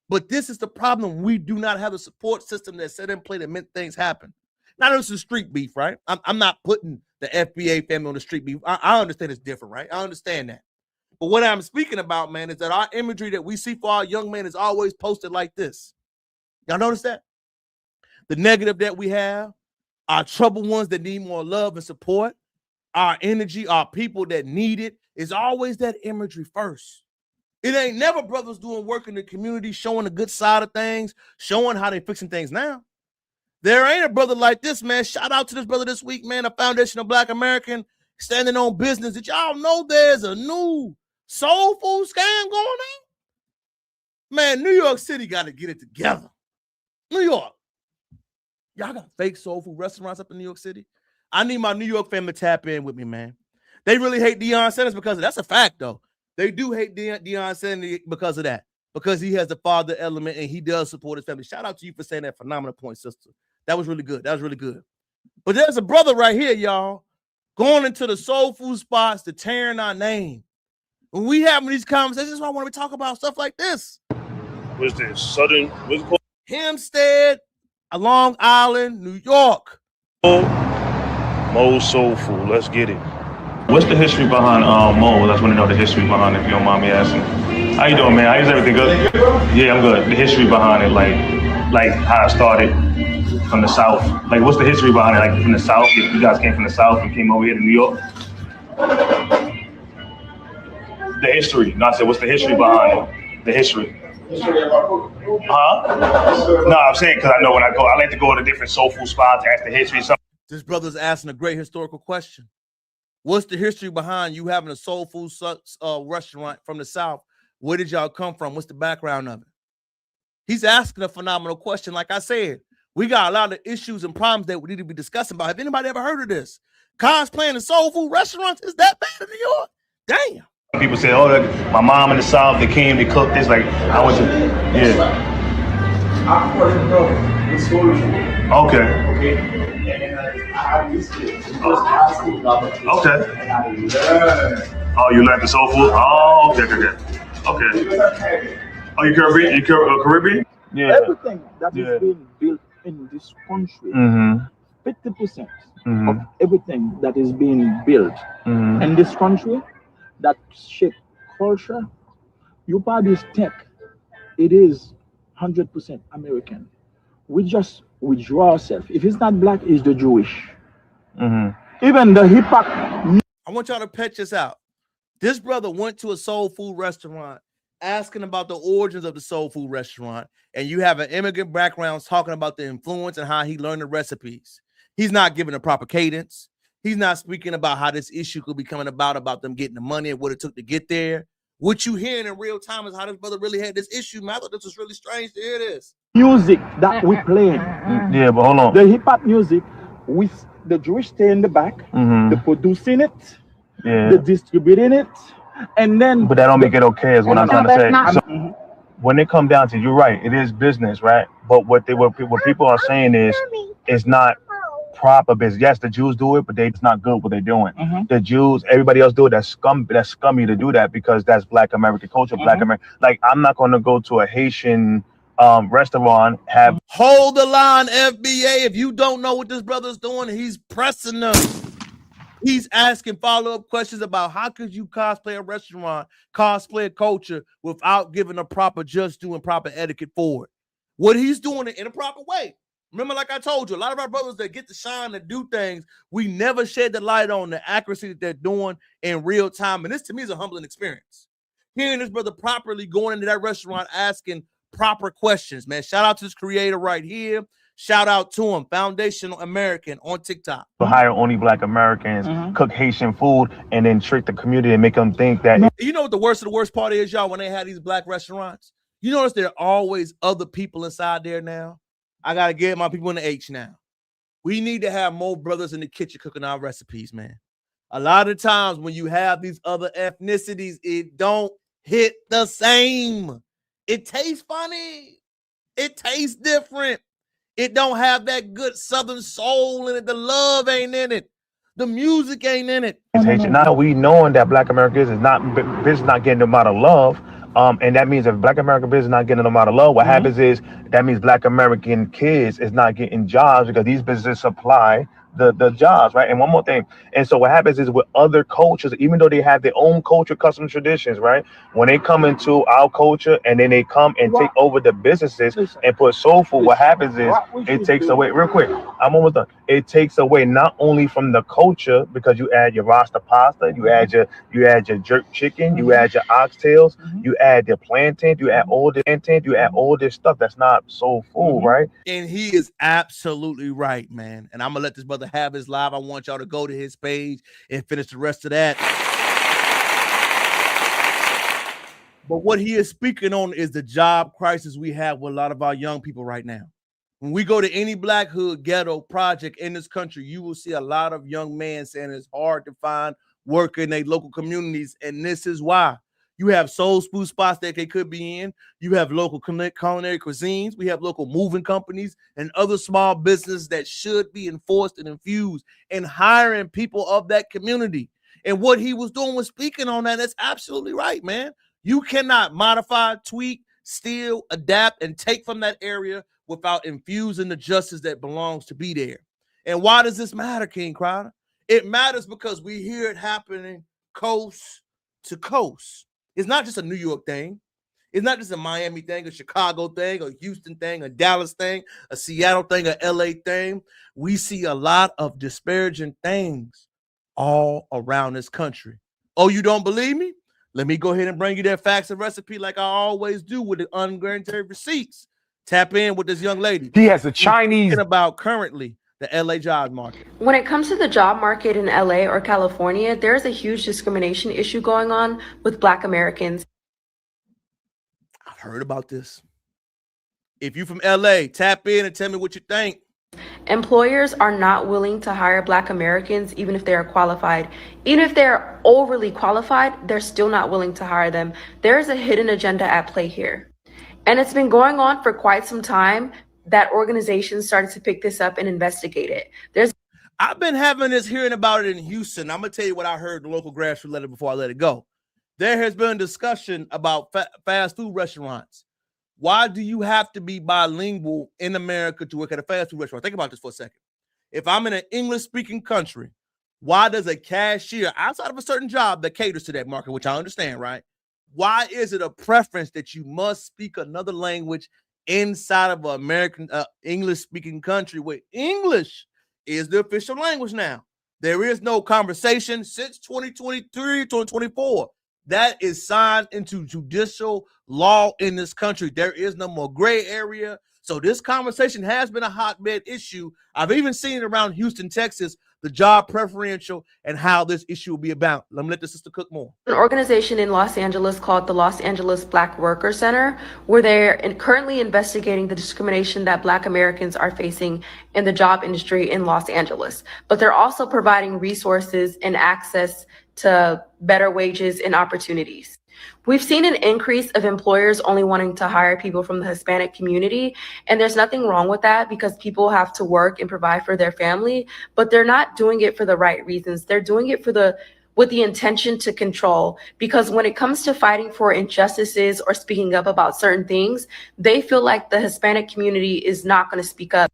But this is the problem. We do not have a support system that's set in play that meant things happen. Now, this is street beef, right? I'm not putting the FBA family on the street beef. I understand it's different, right? I understand that. But what I'm speaking about, man, is that our imagery that we see for our young men is always posted like this. Y'all notice that? The negative that we have, our troubled ones that need more love and support, our energy, our people that need it, is always that imagery first. It ain't never brothers doing work in the community, showing the good side of things, showing how they're fixing things now. There ain't a brother like this, man. Shout out to this brother this week, man, a foundational Black American standing on business. Did y'all know there's a new soul food scam going on? Man, New York City got to get it together. New York. Y'all got fake soul food restaurants up in New York City? I need my New York family to tap in with me, man. They really hate Deion Sanders because of that's a fact, though. They do hate Deion Sanders because of that, because he has the father element and he does support his family. Shout out to you for saying that phenomenal point, sister. That was really good. That was really good. But there's a brother right here, y'all, going into the soul food spots to tearing our name. When we having these conversations, that's why I want to talk about stuff like this. What's this? Southern, what's it called? Hempstead, Long Island, New York. Mo Soul Food. Let's get it. What's the history behind Mo? I just want to know the history behind it, if you don't mind me asking. How you doing, man? How's everything good? Yeah, I'm good. The history behind it, like how it started from the South. Like, what's the history behind it? Like, from the South, if you guys came from the South and came over here to New York? The history. No, I said, what's the history behind it? The history. Huh? No, I'm saying because I know when I go, I like to go to different soul food spots, ask the history. This brother's asking a great historical question. What's the history behind you having a soul food restaurant from the South? Where did y'all come from? What's the background of it? He's asking a phenomenal question. Like I said, we got a lot of issues and problems that we need to be discussing about. Have anybody ever heard of this? Cosplaying in soul food restaurants is that bad in New York? Damn. People say, oh, my mom in the South, they came, they cooked this. Like, I went to, yeah. I want to know the solution. Okay. Okay. Oh, you learned the soul food? Oh, okay. Oh, you Caribbean? Caribbean? Yeah. Everything that is being built in this country, 50% of everything that is being built in this country that shape culture, you probably think it is 100% American. We just withdraw ourselves. If it's not black, it's the Jewish. Even the hip hop. I want y'all to patch this out. This brother went to a soul food restaurant asking about the origins of the soul food restaurant, and you have an immigrant background talking about the influence and how he learned the recipes. He's not giving a proper cadence. He's not speaking about how this issue could be coming about them getting the money and what it took to get there. What you hearing in real time is how this brother really had this issue, man. I thought this was really strange to hear this. Music that we play. Yeah, but hold on. The hip hop music, with the Jewish stay in the back, the producing it, the distributing it, and then. But that don't make it okay, is what I'm trying to say. So, when it comes down to, you're right, it is business, right? But what people are saying is, it's not proper business. Yes, the Jews do it, but it's not good what they're doing. The Jews, everybody else do it. That's scummy to do that, because that's Black American culture. Black American, like, I'm not going to go to a Haitian restaurant. Hold the line, FBA. If you don't know what this brother's doing, he's pressing them. He's asking follow-up questions about how could you cosplay a restaurant, cosplay a culture without giving a proper just due and proper etiquette for it. What he's doing it in a proper way. Remember, like I told you, a lot of our brothers that get to shine and do things, we never shed the light on the accuracy that they're doing in real time. And this, to me, is a humbling experience. Hearing this brother properly going into that restaurant, asking proper questions, man. Shout out to this creator right here. Shout out to him, Foundational American on TikTok. To hire only Black Americans, cook Haitian food, and then trick the community and make them think that. You know what the worst of the worst part is, y'all, when they have these Black restaurants? You notice there are always other people inside there now. I got to get my people in the H now. We need to have more brothers in the kitchen cooking our recipes, man. A lot of times when you have these other ethnicities, it don't hit the same. It tastes funny. It tastes different. It don't have that good Southern soul in it. The love ain't in it. The music ain't in it. Now we knowing that Black Americans is not business, not getting them out of love. And that means if Black American business is not getting them out of love, what happens is that means Black American kids is not getting jobs, because these businesses supply the jobs, right? And one more thing. And so what happens is with other cultures, even though they have their own culture, custom traditions, right? When they come into our culture and then they come and take over the businesses and put soul food, what happens is it takes away, real quick, I'm almost done. It takes away not only from the culture, because you add your Rasta pasta, you add your jerk chicken, you add your oxtails, you add your plantain, you add all the plantain, you add all this stuff that's not soul food, right? And he is absolutely right, man. And I'm gonna let this brother have his live. I want y'all to go to his page and finish the rest of that. But what he is speaking on is the job crisis we have with a lot of our young people right now. When we go to any Black hood ghetto project in this country, you will see a lot of young men saying it's hard to find work in their local communities. And this is why. You have soul food spots that they could be in. You have local culinary cuisines. We have local moving companies and other small businesses that should be enforced and infused in hiring people of that community. And what he was doing was speaking on that. That's absolutely right, man. You cannot modify, tweak, steal, adapt, and take from that area without infusing the justice that belongs to be there. And why does this matter, King Crowder? It matters because we hear it happening coast to coast. It's not just a New York thing. It's not just a Miami thing, a Chicago thing, a Houston thing, a Dallas thing, a Seattle thing, a LA thing. We see a lot of disparaging things all around this country. Oh, you don't believe me? Let me go ahead and bring you that facts and recipe like I always do with the unguaranteed receipts. Tap in with this young lady. He has a Chinese about currently the LA job market. When it comes to the job market in LA or California, there's a huge discrimination issue going on with Black Americans. I've heard about this. If you're from LA, tap in and tell me what you think. Employers are not willing to hire Black Americans, even if they are qualified. Even if they're overly qualified, they're still not willing to hire them. There is a hidden agenda at play here. And it's been going on for quite some time. That organization started to pick this up and investigate it. I've been hearing about it in Houston. I'm going to tell you what I heard in the local grassroots letter before I let it go. There has been discussion about fast food restaurants. Why do you have to be bilingual in America to work at a fast food restaurant? Think about this for a second. If I'm in an English-speaking country, why does a cashier outside of a certain job that caters to that market, which I understand, right? Why is it a preference that you must speak another language inside of an American English-speaking country where English is the official language now? There is no conversation since 2023, 2024. That is signed into judicial law in this country. There is no more gray area. So this conversation has been a hotbed issue. I've even seen it around Houston, Texas, the job preferential and how this issue will be about. Let me let the sister cook more. An organization in Los Angeles called the Los Angeles Black Worker Center, where they're currently investigating the discrimination that Black Americans are facing in the job industry in Los Angeles. But they're also providing resources and access to better wages and opportunities. We've seen an increase of employers only wanting to hire people from the Hispanic community, and there's nothing wrong with that because people have to work and provide for their family, but they're not doing it for the right reasons. They're doing it with the intention to control, because when it comes to fighting for injustices or speaking up about certain things, they feel like the Hispanic community is not going to speak up.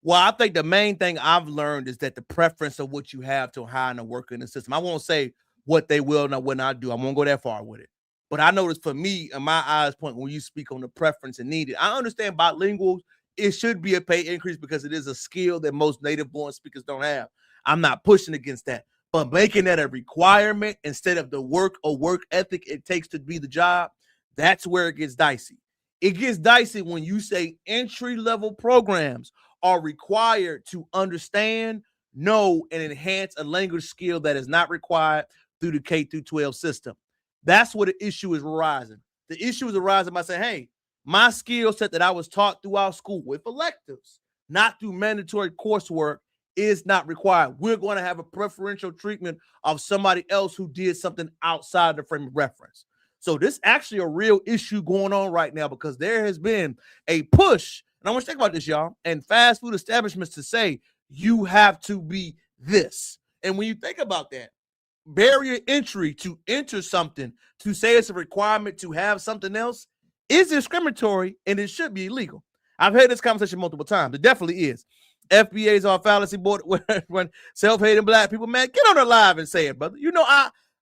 Well, I think the main thing I've learned is that the preference of what you have to hire and work in the system. I won't say what they will and will not do. I won't go that far with it. But I noticed for me, in my eyes point, when you speak on the preference and needed, I understand bilinguals, it should be a pay increase because it is a skill that most native-born speakers don't have. I'm not pushing against that. But making that a requirement instead of the work or work ethic it takes to be the job, that's where it gets dicey. It gets dicey when you say entry-level programs are required to understand, know, and enhance a language skill that is not required through the K through 12 system. That's where the issue is arising. The issue is arising by saying, hey, my skill set that I was taught throughout school with electives, not through mandatory coursework, is not required. We're going to have a preferential treatment of somebody else who did something outside the frame of reference. So this is actually a real issue going on right now because there has been a push, and I want you to think about this, y'all, and fast food establishments to say, you have to be this. And when you think about that, barrier entry to enter something, to say it's a requirement to have something else, is discriminatory and it should be illegal. I've had this conversation multiple times. It definitely is. FBA's our fallacy board when self-hating Black people, man, get on the live and say it, brother. You know,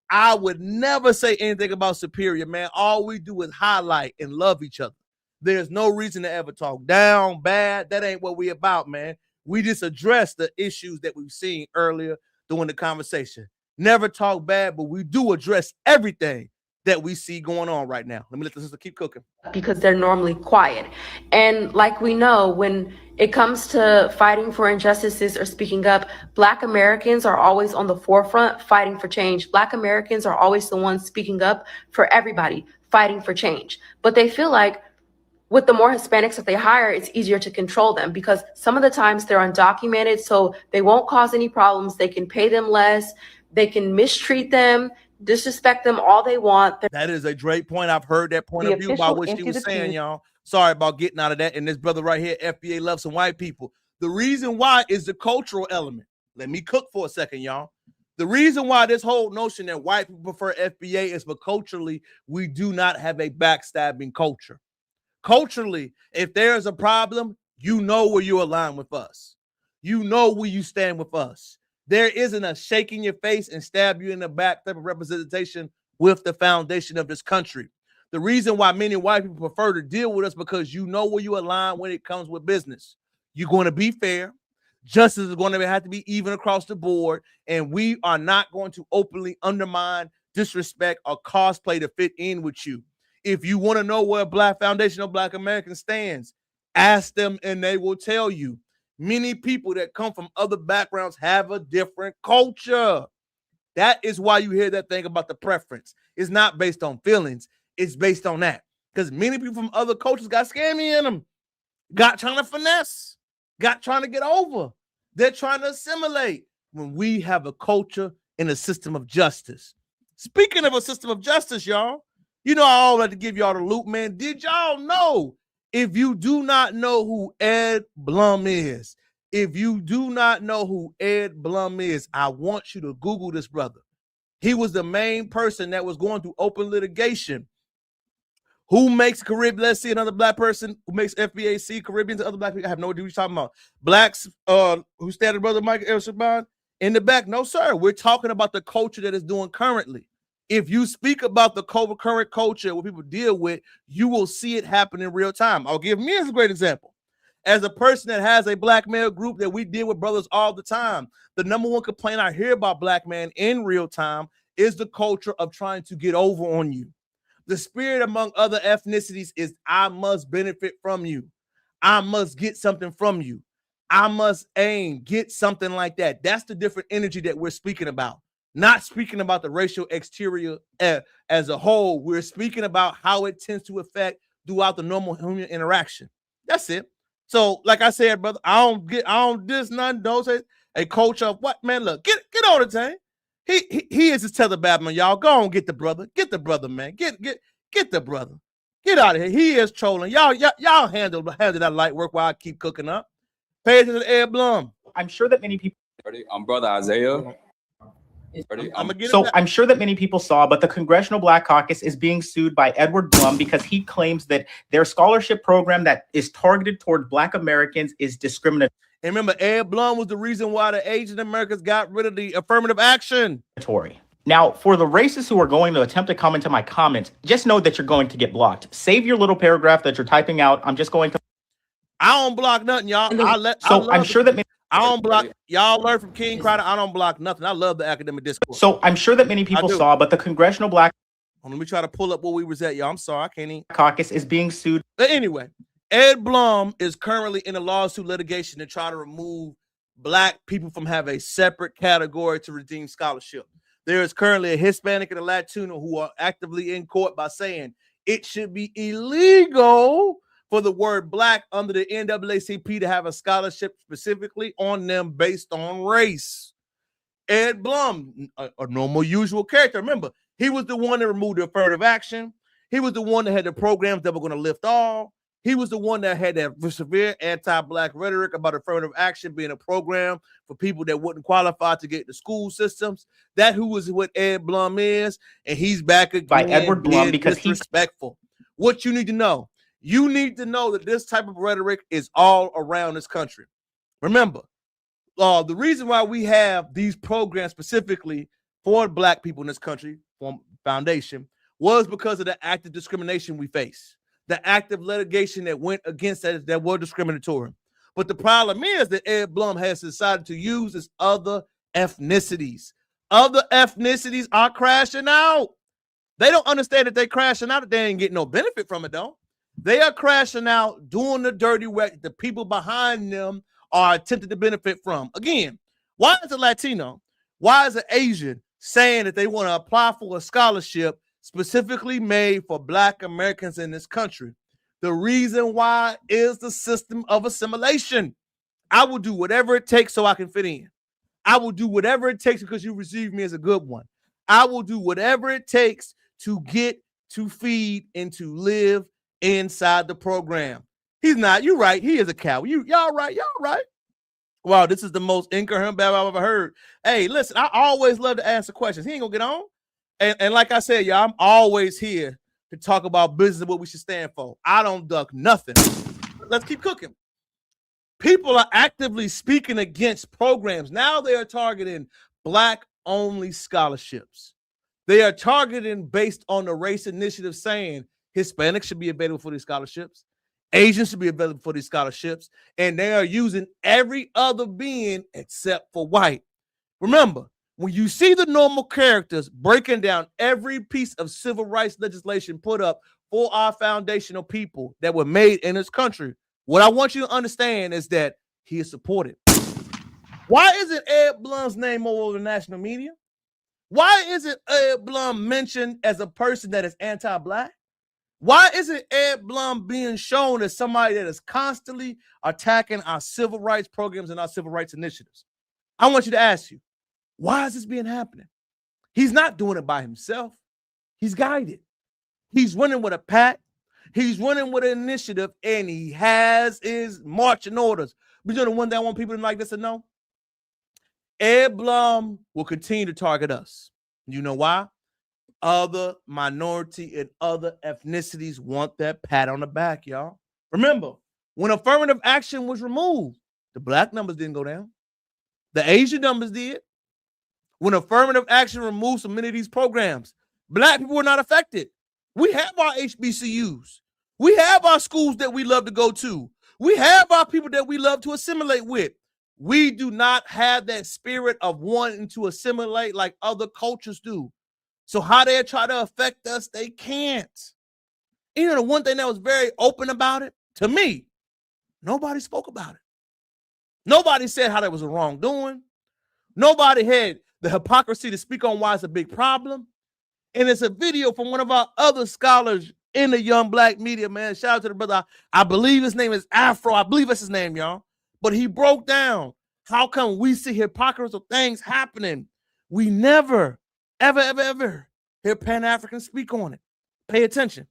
I would never say anything about superior, man. All we do is highlight and love each other. There's no reason to ever talk down, bad. That ain't what we about, man. We just address the issues that we've seen earlier during the conversation. Never talk bad, but we do address everything that we see going on right now. Let me let the sister keep cooking. Because they're normally quiet. And like we know, when it comes to fighting for injustices or speaking up, Black Americans are always on the forefront fighting for change. Black Americans are always the ones speaking up for everybody, fighting for change. But they feel like with the more Hispanics that they hire, it's easier to control them because some of the times they're undocumented, so they won't cause any problems. They can pay them less. They can mistreat them, disrespect them all they want. That is a great point. I've heard that point of view about what she was saying, y'all. Sorry about getting out of that. And this brother right here, FBA loves some white people. The reason why is the cultural element. Let me cook for a second, y'all. The reason why this whole notion that white people prefer FBA is because culturally, we do not have a backstabbing culture. Culturally, if there's a problem, you know where you align with us. You know where you stand with us. There isn't a shake in your face and stab you in the back type of representation with the foundation of this country. The reason why many white people prefer to deal with us because you know where you align when it comes with business. You're going to be fair. Justice is going to have to be even across the board. And we are not going to openly undermine, disrespect, or cosplay to fit in with you. If you want to know where Black Foundation of Black Americans stands, ask them and they will tell you. Many people that come from other backgrounds have a different culture. That is why you hear that thing about the preference. It's not based on feelings. It's based on that. Because many people from other cultures got scammy in them. Got trying to finesse. Got trying to get over. They're trying to assimilate. When we have a culture and a system of justice. Speaking of a system of justice, y'all, you know I always like to give y'all the loop, man. Did y'all know? If you do not know who Ed Blum is, I want you to Google this brother. He was the main person that was going through open litigation. Who makes Caribbean? Let's see another Black person who makes FBAC Caribbean to other Black people. I have no idea what you're talking about. Blacks who standing brother Mike El Shaban in the back. No, sir. We're talking about the culture that is doing currently. If you speak about the current culture, what people deal with, you will see it happen in real time. I'll give me as a great example. As a person that has a Black male group that we deal with brothers all the time, the number one complaint I hear about Black men in real time is the culture of trying to get over on you. The spirit among other ethnicities is I must benefit from you. I must get something from you. I must get something like that. That's the different energy that we're speaking about. Not speaking about the racial exterior as a whole. We're speaking about how it tends to affect throughout the normal human interaction. That's it. So, like I said, brother, I don't diss none. Don't say a culture of what, man. Look, get on the team. He is his tether Batman, y'all. Go on, get the brother, man. Get the brother. Get out of here. He is trolling. Y'all handle that light work while I keep cooking up. Pay attention to Ed Blum. I'm sure that many people. I'm brother Isaiah. I'm sure that many people saw, but the Congressional Black Caucus is being sued by Edward Blum because he claims that their scholarship program that is targeted toward Black Americans is discriminatory. And remember, Ed Blum was the reason why the Asian Americans got rid of the affirmative action. Now, for the racists who are going to attempt to comment to my comments, just know that you're going to get blocked. Save your little paragraph that you're typing out. I'm just going to. I don't block nothing, y'all. I'm sure that. I don't block. Y'all learn from King Crowder. I don't block nothing. I love the academic discourse. So I'm sure that many people saw, but the Congressional Black. Let me try to pull up where we was at, y'all. I'm sorry, I can't even. Caucus is being sued. But anyway, Ed Blum is currently in a lawsuit litigation to try to remove Black people from having a separate category to redeem scholarship. There is currently a Hispanic and a Latino who are actively in court by saying it should be illegal for the word Black under the NAACP to have a scholarship specifically on them based on race. Ed Blum, a normal, usual character. Remember, he was the one that removed the affirmative action. He was the one that had the programs that were going to lift all. He was the one that had that severe anti-Black rhetoric about affirmative action being a program for people that wouldn't qualify to get the school systems. That who is what Ed Blum is, and he's back again by Edward Blum because he's disrespectful. What you need to know. You need to know that this type of rhetoric is all around this country. Remember, the reason why we have these programs specifically for Black people in this country, from Foundation, was because of the active discrimination we face, the active litigation that went against that were discriminatory. But the problem is that Ed Blum has decided to use his other ethnicities. Other ethnicities are crashing out. They don't understand that they're crashing out, that they ain't getting no benefit from it, though. They are crashing out, doing the dirty work the people behind them are attempting to benefit from. Again, why is a Latino, why is an Asian saying that they want to apply for a scholarship specifically made for Black Americans in this country? The reason why is the system of assimilation. I will do whatever it takes so I can fit in. I will do whatever it takes because you receive me as a good one. I will do whatever it takes to get, to feed, and to live inside the program. He's not. You're right. He is a coward. Y'all right. Y'all right. Wow, this is the most incoherent babble I've ever heard. Hey, listen, I always love to answer questions. He ain't gonna get on. And like I said, y'all, I'm always here to talk about business and what we should stand for. I don't duck nothing. Let's keep cooking. People are actively speaking against programs. Now they are targeting Black-only scholarships. They are targeting based on the race initiative saying Hispanics should be available for these scholarships. Asians should be available for these scholarships. And they are using every other being except for white. Remember, when you see the normal characters breaking down every piece of civil rights legislation put up for our foundational people that were made in this country, what I want you to understand is that he is supported. Why isn't Ed Blum's name over the national media? Why isn't Ed Blum mentioned as a person that is anti-Black? Why isn't Ed Blum being shown as somebody that is constantly attacking our civil rights programs and our civil rights initiatives? I want you to ask you, why is this being happening? He's not doing it by himself. He's guided. He's running with a pack. He's running with an initiative, and he has his marching orders. But you know the one that I want people to like this to know? Ed Blum will continue to target us. You know why? Other minority and other ethnicities want that pat on the back, y'all. Remember, when affirmative action was removed, the Black numbers didn't go down. The Asian numbers did. When affirmative action removed so many of these programs, Black people were not affected. We have our HBCUs. We have our schools that we love to go to. We have our people that we love to assimilate with. We do not have that spirit of wanting to assimilate like other cultures do. So how they try to affect us, they can't. You know, the one thing that was very open about it, to me, nobody spoke about it. Nobody said how that was a wrongdoing. Nobody had the hypocrisy to speak on why it's a big problem. And it's a video from one of our other scholars in the young black media, man. Shout out to the brother. I believe his name is Afro. I believe that's his name, y'all. But he broke down how come we see hypocritical things happening. We never, ever hear Pan-Africans speak on it. Pay attention.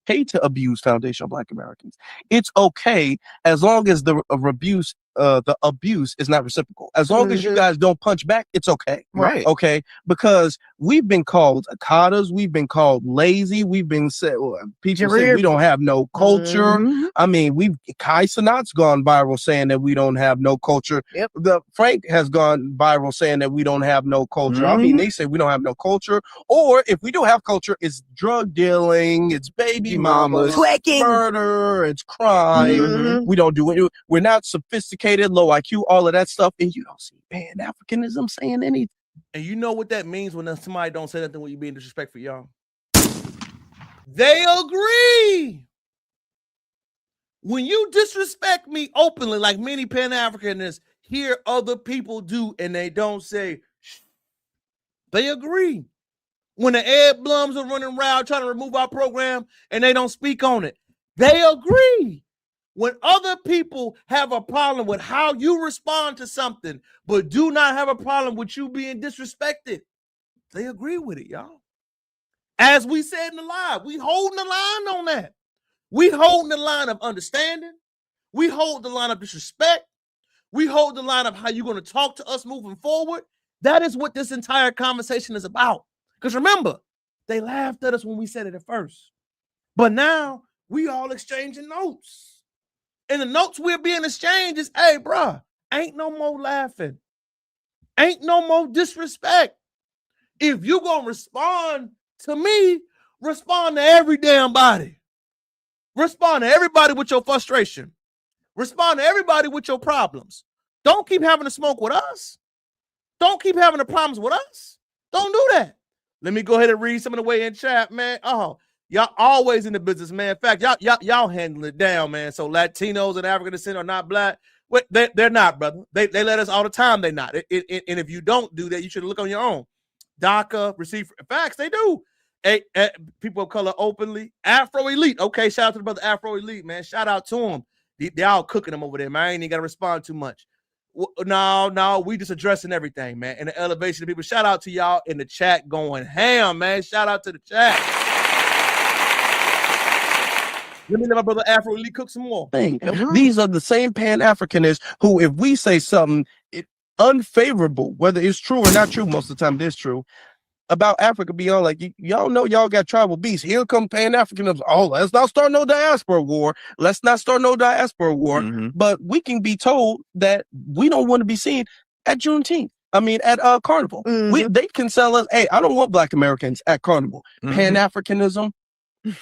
Okay to abuse foundational Black Americans. It's okay as long as the abuse is not reciprocal. As long as you guys don't punch back, it's okay. Right. Okay. Because we've been called akatas, we've been called lazy, we've been said, people say we don't have no culture. I mean, Kai Sanat's gone viral saying that we don't have no culture. Yep. The Frank has gone viral saying that we don't have no culture. I mean, they say we don't have no culture. Or if we do have culture, it's drug dealing, it's baby mamas, murder, it's crime. We don't do it. We're not sophisticated, low IQ, all of that stuff. And you don't see Pan-Africanism saying anything. And you know what that means when somebody don't say nothing when you being disrespectful, y'all? They agree. When you disrespect me openly, like many Pan-Africanists hear other people do, and they don't say, shh, they agree. When the Ed Blums are running around trying to remove our program and they don't speak on it, they agree. When other people have a problem with how you respond to something, but do not have a problem with you being disrespected, they agree with it, y'all. As we said in the live, we holding the line on that. We holding the line of understanding. We hold the line of disrespect. We hold the line of how you're going to talk to us moving forward. That is what this entire conversation is about. Because remember, they laughed at us when we said it at first. But now we all exchanging notes. And the notes we're being exchanged is, hey, bruh, ain't no more laughing. Ain't no more disrespect. If you going to respond to me, respond to every damn body. Respond to everybody with your frustration. Respond to everybody with your problems. Don't keep having to smoke with us. Don't keep having the problems with us. Don't do that. Let me go ahead and read some of the way in chat, man. Oh, y'all always in the business, man. In fact, y'all handle it down, man. So Latinos and African descent are not black. Wait, they're not, brother. They let us all the time. They're not. And if you don't do that, you should look on your own. DACA, receive facts. They do. People of color openly. Afro Elite. Okay, shout out to the brother Afro Elite, man. Shout out to him. They all cooking them over there, man. I ain't even got to respond too much. No, we just addressing everything, man. And the elevation of people. Shout out to y'all in the chat going ham, man. Shout out to the chat. Let me let my brother Afro Elite cook some more. These are the same Pan-Africanists who, if we say something unfavorable, whether it's true or not true, most of the time it is true, about Africa, be all like, y'all know y'all got tribal beasts. Here come Pan-Africanism. Oh, let's not start no diaspora war. Let's not start no diaspora war. But we can be told that we don't want to be seen at Juneteenth. I mean, at Carnival. They can sell us, hey, I don't want Black Americans at Carnival. Pan-Africanism,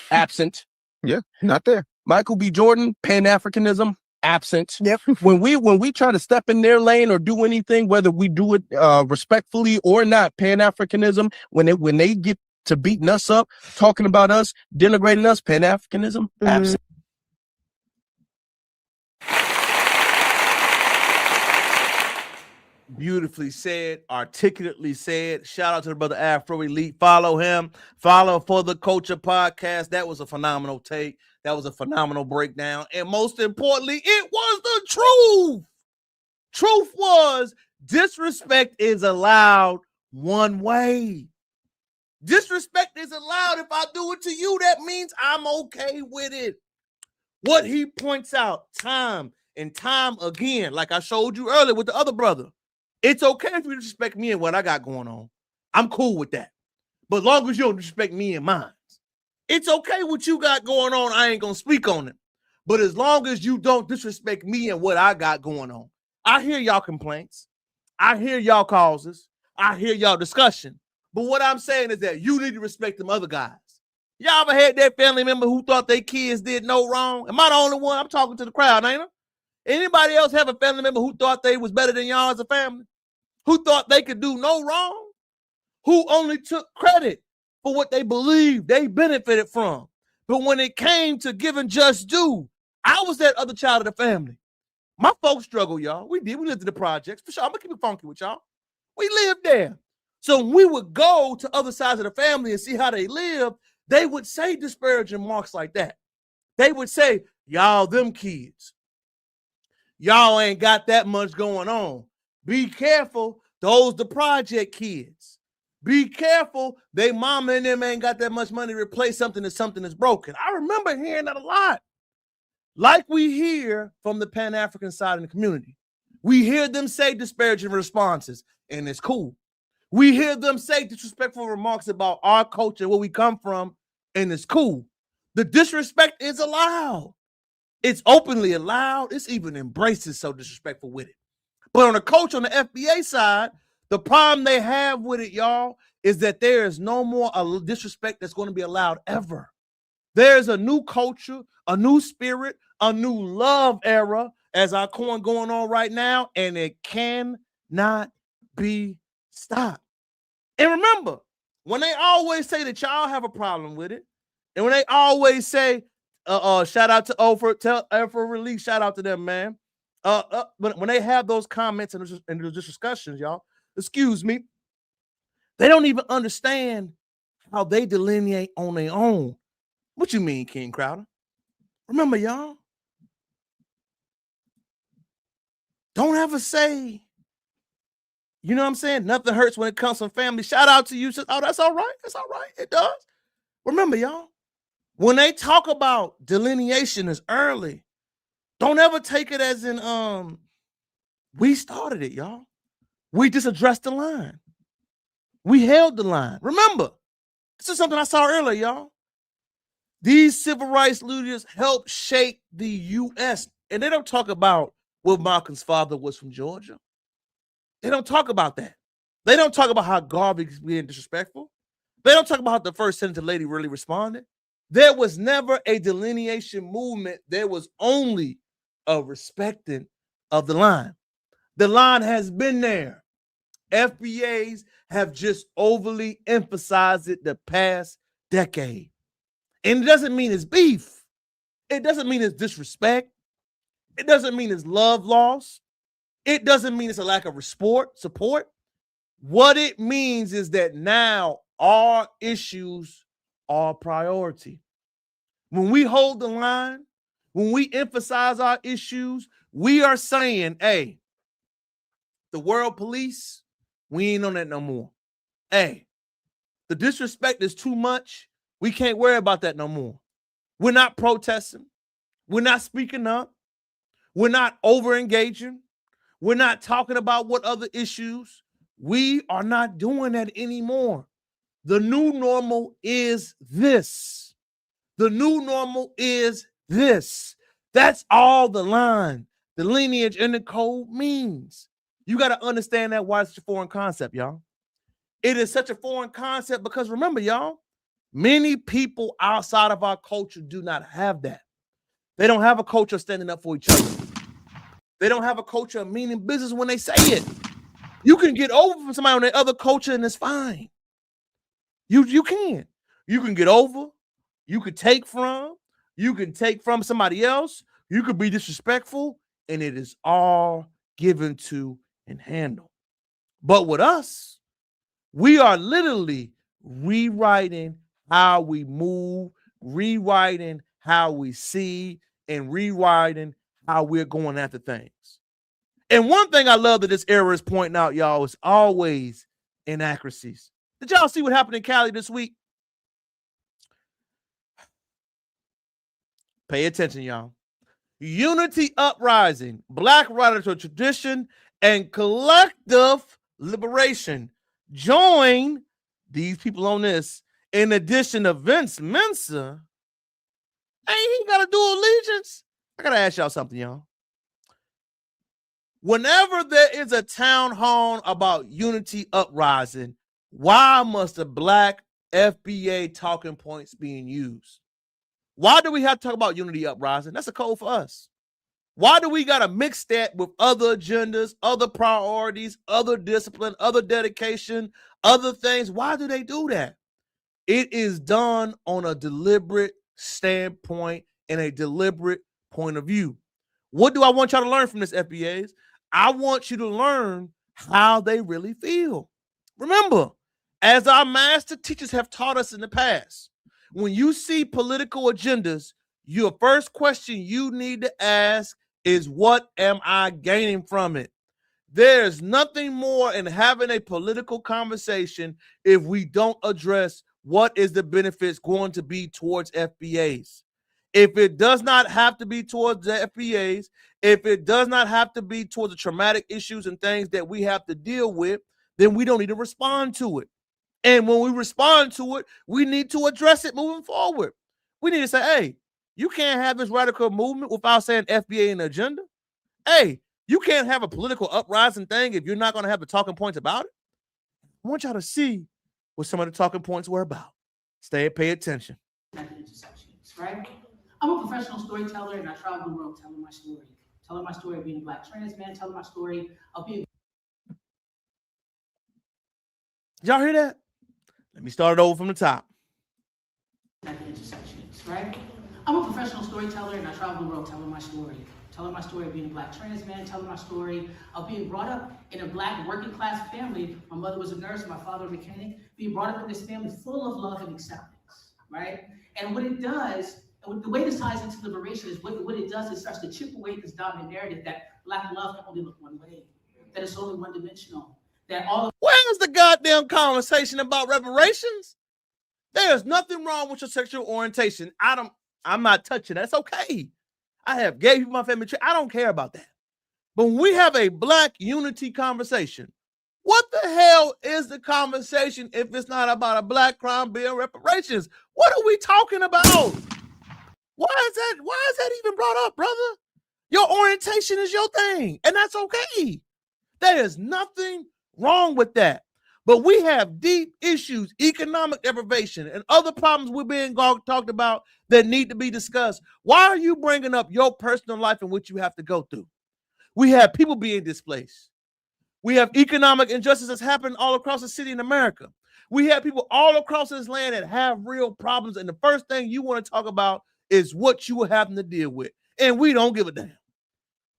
absent. Yeah, not there. Michael B. Jordan, Pan-Africanism, absent. Yep. When we try to step in their lane or do anything, whether we do it respectfully or not, Pan-Africanism, when they get to beating us up, talking about us, denigrating us, Pan-Africanism, absent. Beautifully said, articulately said. Shout out to the brother Afro Elite. Follow him. Follow For the Culture podcast. That was a phenomenal take. That was a phenomenal breakdown. And most importantly, it was the truth. Truth was disrespect is allowed one way. Disrespect is allowed. If I do it to you, that means I'm okay with it. What he points out time and time again, like I showed you earlier with the other brother, it's okay if you disrespect me and what I got going on. I'm cool with that. But as long as you don't disrespect me and mine, it's okay what you got going on. I ain't going to speak on it. But as long as you don't disrespect me and what I got going on, I hear y'all complaints. I hear y'all causes. I hear y'all discussion. But what I'm saying is that you need to respect them other guys. Y'all ever had that family member who thought their kids did no wrong? Am I the only one? I'm talking to the crowd, ain't I? Anybody else have a family member who thought they was better than y'all as a family? Who thought they could do no wrong? who only took credit for what they believed they benefited from. But when it came to giving just due, I was that other child of the family. My folks struggle, y'all. We lived in the projects. For sure, I'm going to keep it funky with y'all. We lived there. So when we would go to other sides of the family and see how they live, they would say disparaging remarks like that. They would say, y'all, them kids. Y'all ain't got that much going on. Be careful, those the project kids. Be careful, they mama and them ain't got that much money to replace something that's broken. I remember hearing that a lot. Like we hear from the Pan-African side of the community. We hear them say disparaging responses, and it's cool. We hear them say disrespectful remarks about our culture, where we come from, and it's cool. The disrespect is allowed. It's openly allowed. It's even embraced as so disrespectful with it. But on the culture, on the FBA side, the problem they have with it, y'all, is that there is no more disrespect that's going to be allowed ever. There's a new culture, a new spirit, a new love era, as our coin going on right now, and it cannot be stopped. And remember, when they always say that y'all have a problem with it, and when they always say, shout out to Ofer, tell Ofer Release, shout out to them, man. When they have those comments and those discussions, y'all, excuse me, they don't even understand how they delineate on their own. What you mean, King Crowder? Remember, y'all, don't ever say, you know what I'm saying? Nothing hurts when it comes from family. Shout out to you. Oh, that's all right. That's all right. It does. Remember, y'all, when they talk about delineation as early, don't ever take it as in, we started it, y'all. We just addressed the line. We held the line. Remember, this is something I saw earlier, y'all. These civil rights leaders helped shape the U.S. And they don't talk about what Malcolm's father was from Georgia. They don't talk about that. They don't talk about how Garvey is being disrespectful. They don't talk about how the first senator lady really responded. There was never a delineation movement. There was only a respecting of the line. The line has been there. FBAs have just overly emphasized it the past decade. And it doesn't mean it's beef. It doesn't mean it's disrespect. It doesn't mean it's love loss. It doesn't mean it's a lack of support. What it means is that now our issues are priority. When we hold the line, when we emphasize our issues, we are saying, hey, the world police, we ain't on that no more. Hey, the disrespect is too much. We can't worry about that no more. We're not protesting. We're not speaking up. We're not over-engaging. We're not talking about what other issues. We are not doing that anymore. The new normal is this. The new normal is this. That's all the line, the lineage, and the code means. You got to understand that why it's such a foreign concept, y'all. It is such a foreign concept because remember, y'all, many people outside of our culture do not have that. They don't have a culture of standing up for each other. They don't have a culture of meaning business when they say it. You can get over from somebody on their other culture and it's fine. You can. You can get over. You could take from. You can take from somebody else. You could be disrespectful, and it is all given to and handled. But with us, we are literally rewriting how we move, rewriting how we see, and rewriting how we're going after things. And one thing I love that this era is pointing out, y'all, is always inaccuracies. Did y'all see what happened in Cali this week? Pay attention, y'all. Unity Uprising, Black Radical Tradition, and Collective Liberation. Join these people on this. In addition to Vince Mensa, ain't he got to do allegiance? I got to ask y'all something, y'all. Whenever there is a town hall about Unity Uprising, why must the Black FBA talking points being used? Why do we have to talk about Unity Uprising? That's a code for us. Why do we got to mix that with other agendas, other priorities, other discipline, other dedication, other things? Why do they do that? It is done on a deliberate standpoint and a deliberate point of view. What do I want y'all to learn from this, FBAs? I want you to learn how they really feel. Remember, as our master teachers have taught us in the past, when you see political agendas, your first question you need to ask is, what am I gaining from it? There's nothing more in having a political conversation if we don't address what is the benefits going to be towards FBAs. If it does not have to be towards the FBAs, if it does not have to be towards the traumatic issues and things that we have to deal with, then we don't need to respond to it. And when we respond to it, we need to address it moving forward. We need to say, hey, you can't have this radical movement without saying FBA in the agenda. Hey, you can't have a political uprising thing if you're not going to have the talking points about it. I want y'all to see what some of the talking points were about. Pay attention. Right? I'm a professional storyteller, and I travel the world telling my story. Telling my story of being a Black trans man, telling my story of being... Y'all hear that? Let me start it over from the top. At the intersections, right? I'm a professional storyteller, and I travel the world telling my story. Telling my story of being a Black trans man, telling my story of being brought up in a Black working class family. My mother was a nurse, my father a mechanic. Being brought up in this family full of love and acceptance, right? And what it does, the way this ties into liberation is what it does is starts to chip away this dominant narrative that Black love can only look one way, that it's only one dimensional, that all of... Where's the goddamn conversation about reparations? There's nothing wrong with your sexual orientation. I'm not touching that. That's okay. I have gay people in my family tree. I don't care about that. But when we have a Black unity conversation, what the hell is the conversation if it's not about a Black crime bill reparations? What are we talking about? Why is that even brought up, brother? Your orientation is your thing, and that's okay. There is nothing wrong with that. But we have deep issues, economic deprivation, and other problems we're being talked about that need to be discussed. Why are you bringing up your personal life in which you have to go through? We have people being displaced. We have economic injustice that's happening all across the city in America. We have people all across this land that have real problems, and the first thing you want to talk about is what you are having to deal with, and we don't give a damn.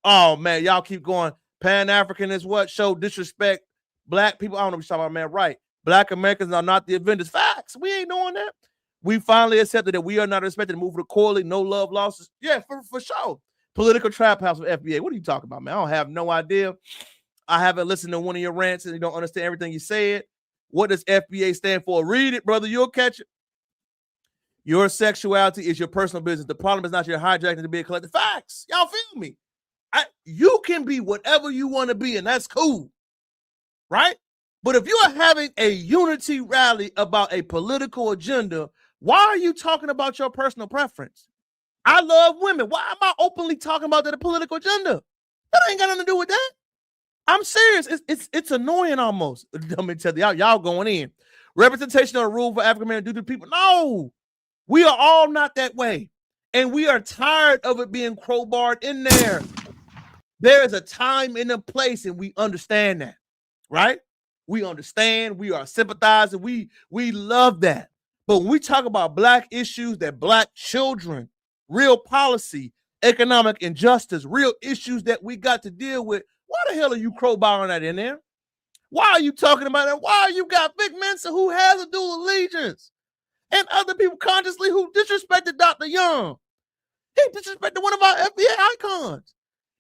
Oh, man, y'all keep going. Pan-African is what? Show disrespect. Black people, I don't know what you're talking about, man. Right. Black Americans are not the offenders. Facts. We ain't doing that. We finally accepted that we are not expected to move accordingly. No love losses. Yeah, for sure. Political trap house with FBA. What are you talking about, man? I don't have no idea. I haven't listened to one of your rants and you don't understand everything you said. What does FBA stand for? Read it, brother. You'll catch it. Your sexuality is your personal business. The problem is not your hijacking to be a collective. Facts. Y'all feel me? You can be whatever you want to be, and that's cool. Right? But if you are having a unity rally about a political agenda, why are you talking about your personal preference? I love women. Why am I openly talking about that political agenda? That ain't got nothing to do with that. I'm serious. It's annoying almost. Let me tell you, y'all going in. Representation or rule for African American due to people. No, we are all not that way. And we are tired of it being crowbarred in there. There is a time and a place, and we understand that, right? We understand, we are sympathizing, we love that. But when we talk about Black issues, that Black children, real policy, economic injustice, real issues that we got to deal with, why the hell are you crowbarring that in there? Why are you talking about that? Why you got Vic Mensa who has a dual allegiance and other people consciously who disrespected Dr. Young? He disrespected one of our FBA icons.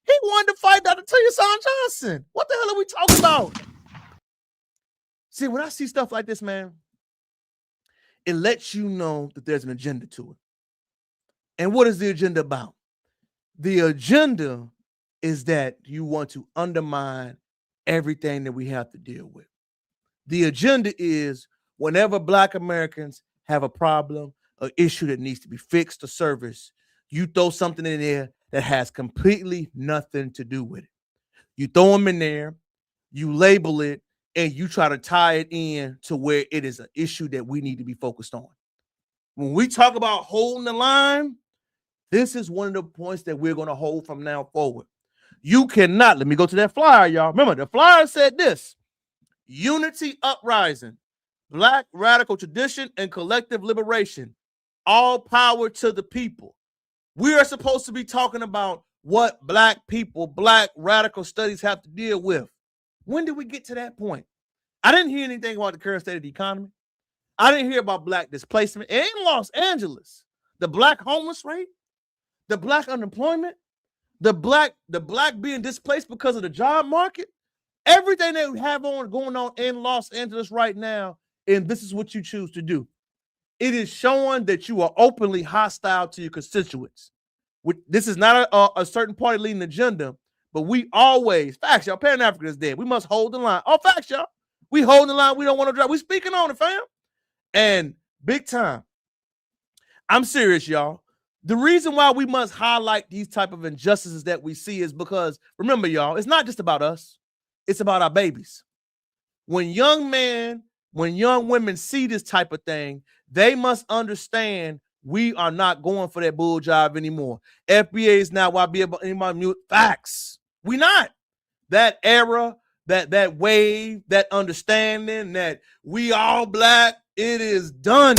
He wanted to fight Dr. Son Johnson. What the hell are we talking about? See, when I see stuff like this, man, it lets you know that there's an agenda to it. And what is the agenda about? The agenda is that you want to undermine everything that we have to deal with. The agenda is whenever Black Americans have a problem, an issue that needs to be fixed or serviced, you throw something in there that has completely nothing to do with it. You throw them in there, you label it, and you try to tie it in to where it is an issue that we need to be focused on. When we talk about holding the line, This is one of the points that we're going to hold from now forward. You cannot, let me go to that flyer, y'all. Remember, the flyer said this: unity uprising, Black radical tradition and collective liberation, all power to the people. We are supposed to be talking about what Black people, Black radical studies have to deal with. When did we get to that point? I didn't hear anything about the current state of the economy. I didn't hear about Black displacement in Los Angeles, the Black homeless rate, the Black unemployment, the black being displaced because of the job market, everything that we have going on in Los Angeles right now, and this is what you choose to do. It is showing that you are openly hostile to your constituents. This is not a certain party leading agenda, but we always, facts, y'all, Pan-African is dead. We must hold the line. Oh, facts, y'all. We hold the line. We don't want to drop. We speaking on it, fam. And big time. I'm serious, y'all. The reason why we must highlight these type of injustices that we see is because, remember, y'all, it's not just about us. It's about our babies. When young women see this type of thing, they must understand we are not going for that bull job anymore. FBA is not YB facts. We not. That era, that wave, that understanding that we all Black, it is done.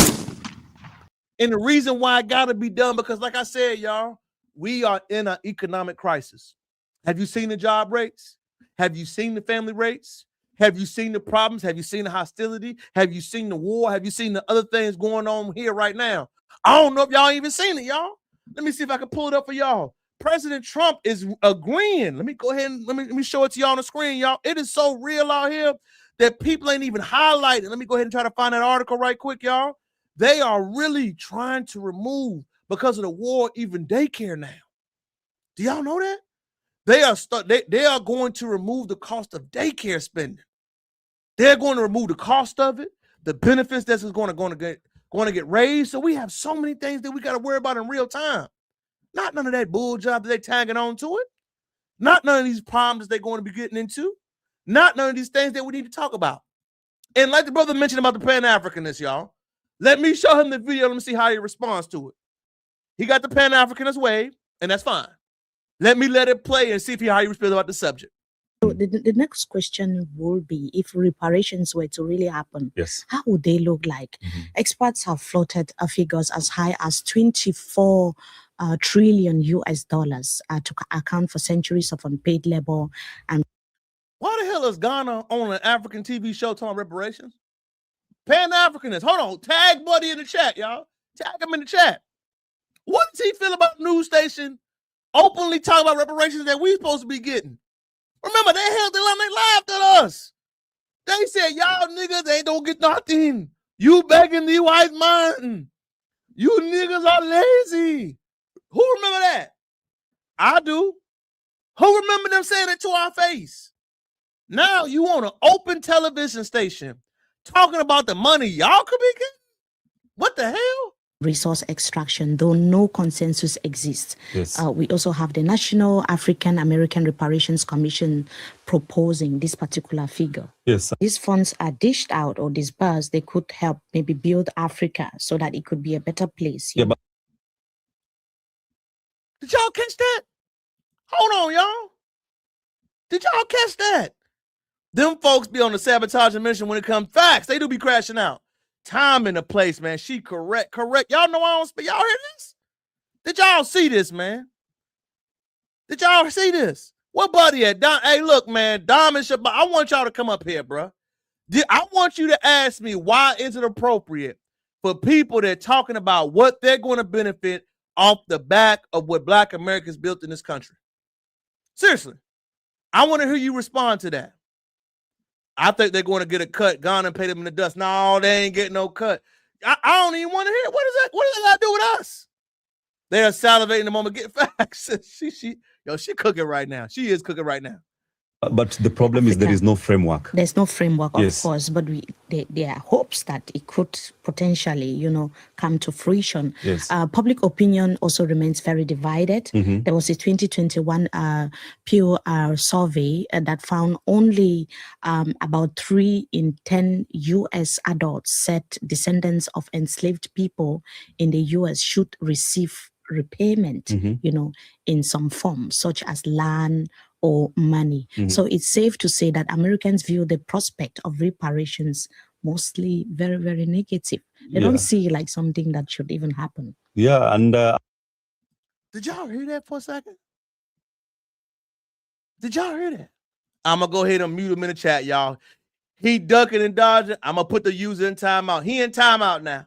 And the reason why it got to be done, because like I said, y'all, we are in an economic crisis. Have you seen the job rates? Have you seen the family rates? Have you seen the problems? Have you seen the hostility? Have you seen the war? Have you seen the other things going on here right now? I don't know if y'all even seen it, y'all. Let me see if I can pull it up for y'all. President Trump is agreeing. Let me go ahead and let me show it to y'all on the screen, y'all. It is so real out here that people ain't even highlighting. Let me go ahead and try to find that article right quick, y'all. They are really trying to remove, because of the war, even daycare now. Do y'all know that? They are going to remove the cost of daycare spending. They're going to remove the cost of it, the benefits that's going to get raised. So we have so many things that we got to worry about in real time. Not none of that bull job that they tagging on to it. Not none of these problems that they're going to be getting into. Not none of these things that we need to talk about. And like the brother mentioned about the Pan-Africanist, y'all, let me show him the video. Let me see how he responds to it. He got the Pan-Africanist wave, and that's fine. Let it play and see how he feels about the subject. So the next question will be, if reparations were to really happen, yes, how would they look like? Experts have floated figures as high as 24 trillion US dollars to account for centuries of unpaid labor. And why the hell is Ghana on an African TV show talking reparations? Pan-Africanist. Hold on. Tag Buddy in the chat, y'all. Tag him in the chat. What does he feel about news station openly talking about reparations that we supposed to be getting? Remember, they held the line, they laughed at us. They said, y'all niggas, they don't get nothing. You begging the white man. You niggas are lazy. Who remember that? I do. Who remember them saying it to our face? Now you on an open television station talking about the money y'all could be getting? What the hell? Resource extraction, though no consensus exists. Yes. We also have the National African American Reparations Commission proposing this particular figure. Yes. These funds are dished out or disbursed. They could help maybe build Africa so that it could be a better place. Yeah, but did y'all catch that? Hold on, y'all. Did y'all catch that? Them folks be on the sabotaging mission when it comes facts. They do be crashing out. Time in the place, man. She correct. Y'all know I don't speak. Y'all hear this? Did y'all see this, man? Did y'all see this? What buddy at? Dom, hey, look, man. Dom and Shabbat, I want y'all to come up here, bro. I want you to ask me, why is it appropriate for people that are talking about what they're going to benefit off the back of what Black Americans built in this country? Seriously. I want to hear you respond to that. I think they're going to get a cut, gone and pay them in the dust. No, they ain't getting no cut. I don't even want to hear. What is that? What does that got to do with us? They are salivating the moment. Get facts. She cooking right now. She is cooking right now. But the problem is there is no framework. There's no framework, of Yes. course, but there are hopes that it could potentially, come to fruition. Yes. Public opinion also remains very divided. Mhm. There was a 2021 Pew survey that found only about 3 in 10 U.S. adults said descendants of enslaved people in the U.S. should receive repayment, in some form, such as land or money. So it's safe to say that Americans view the prospect of reparations mostly very, very negative. They don't see like something that should even happen. Yeah, and did y'all hear that for a second? Did y'all hear that? I'm gonna go ahead and mute him in the chat, y'all. He ducking and dodging. I'm gonna put the user in timeout. He in timeout now.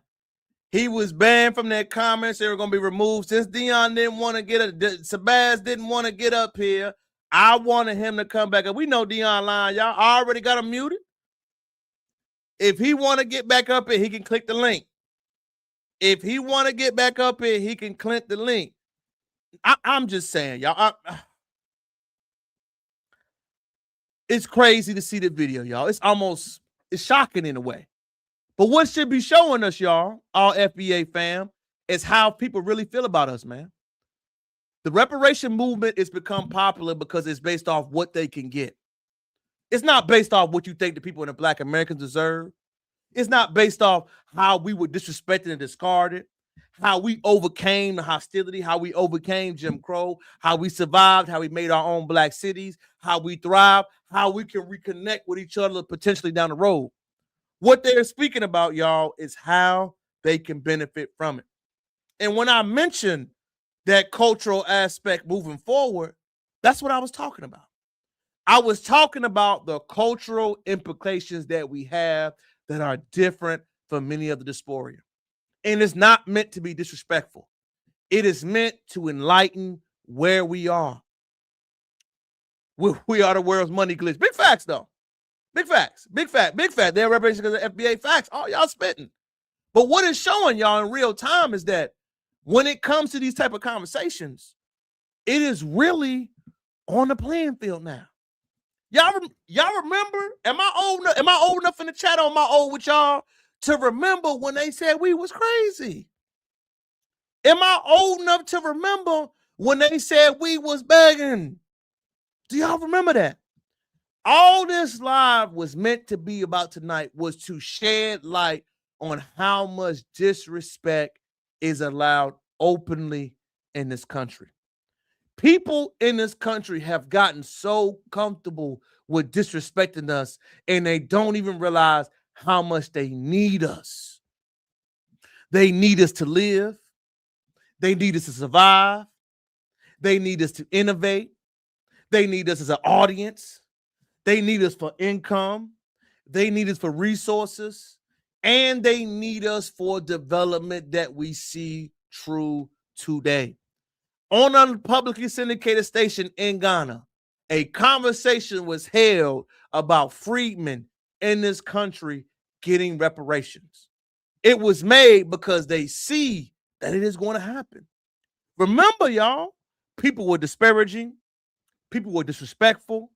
He was banned from that comments. They were gonna be removed since Dion didn't want to Shabazz didn't want to get up here. I wanted him to come back up. We know Dion lying, y'all. I already got him muted. If he want to get back up here, he can click the link. If he want to get back up here, he can click the link. I'm just saying, y'all. It's crazy to see the video, y'all. It's shocking in a way. But what should be showing us, y'all, all FBA fam, is how people really feel about us, man. The reparation movement has become popular because it's based off what they can get. It's not based off what you think the people in the Black Americans deserve. It's not based off how we were disrespected and discarded, how we overcame the hostility, how we overcame Jim Crow, how we survived, how we made our own Black cities, how we thrive, how we can reconnect with each other potentially down the road. What they're speaking about, y'all, is how they can benefit from it. And when I mentioned that cultural aspect moving forward, that's what I was talking about. I was talking about the cultural implications that we have that are different from many of the dysphoria. And it's not meant to be disrespectful. It is meant to enlighten where we are. We are the world's money glitch. Big facts, though. Big facts. Big fact. Big fact. They're representing the FBA facts. Oh, y'all spitting. But what it's showing y'all in real time is that when it comes to these type of conversations, it is really on the playing field now. Y'all remember? Am I old enough in the chat, or am I old with y'all to remember when they said we was crazy? Am I old enough to remember when they said we was begging? Do y'all remember that? All this live was meant to be about tonight was to shed light on how much disrespect is allowed openly in this country. People in this country have gotten so comfortable with disrespecting us, and they don't even realize how much they need us. They need us to live. They need us to survive. They need us to innovate. They need us as an audience. They need us for income. They need us for resources. And they need us for development that we see true today. On a publicly syndicated station in Ghana, a conversation was held about freedmen in this country getting reparations. It was made because they see that it is going to happen. Remember, y'all, people were disparaging, people were disrespectful,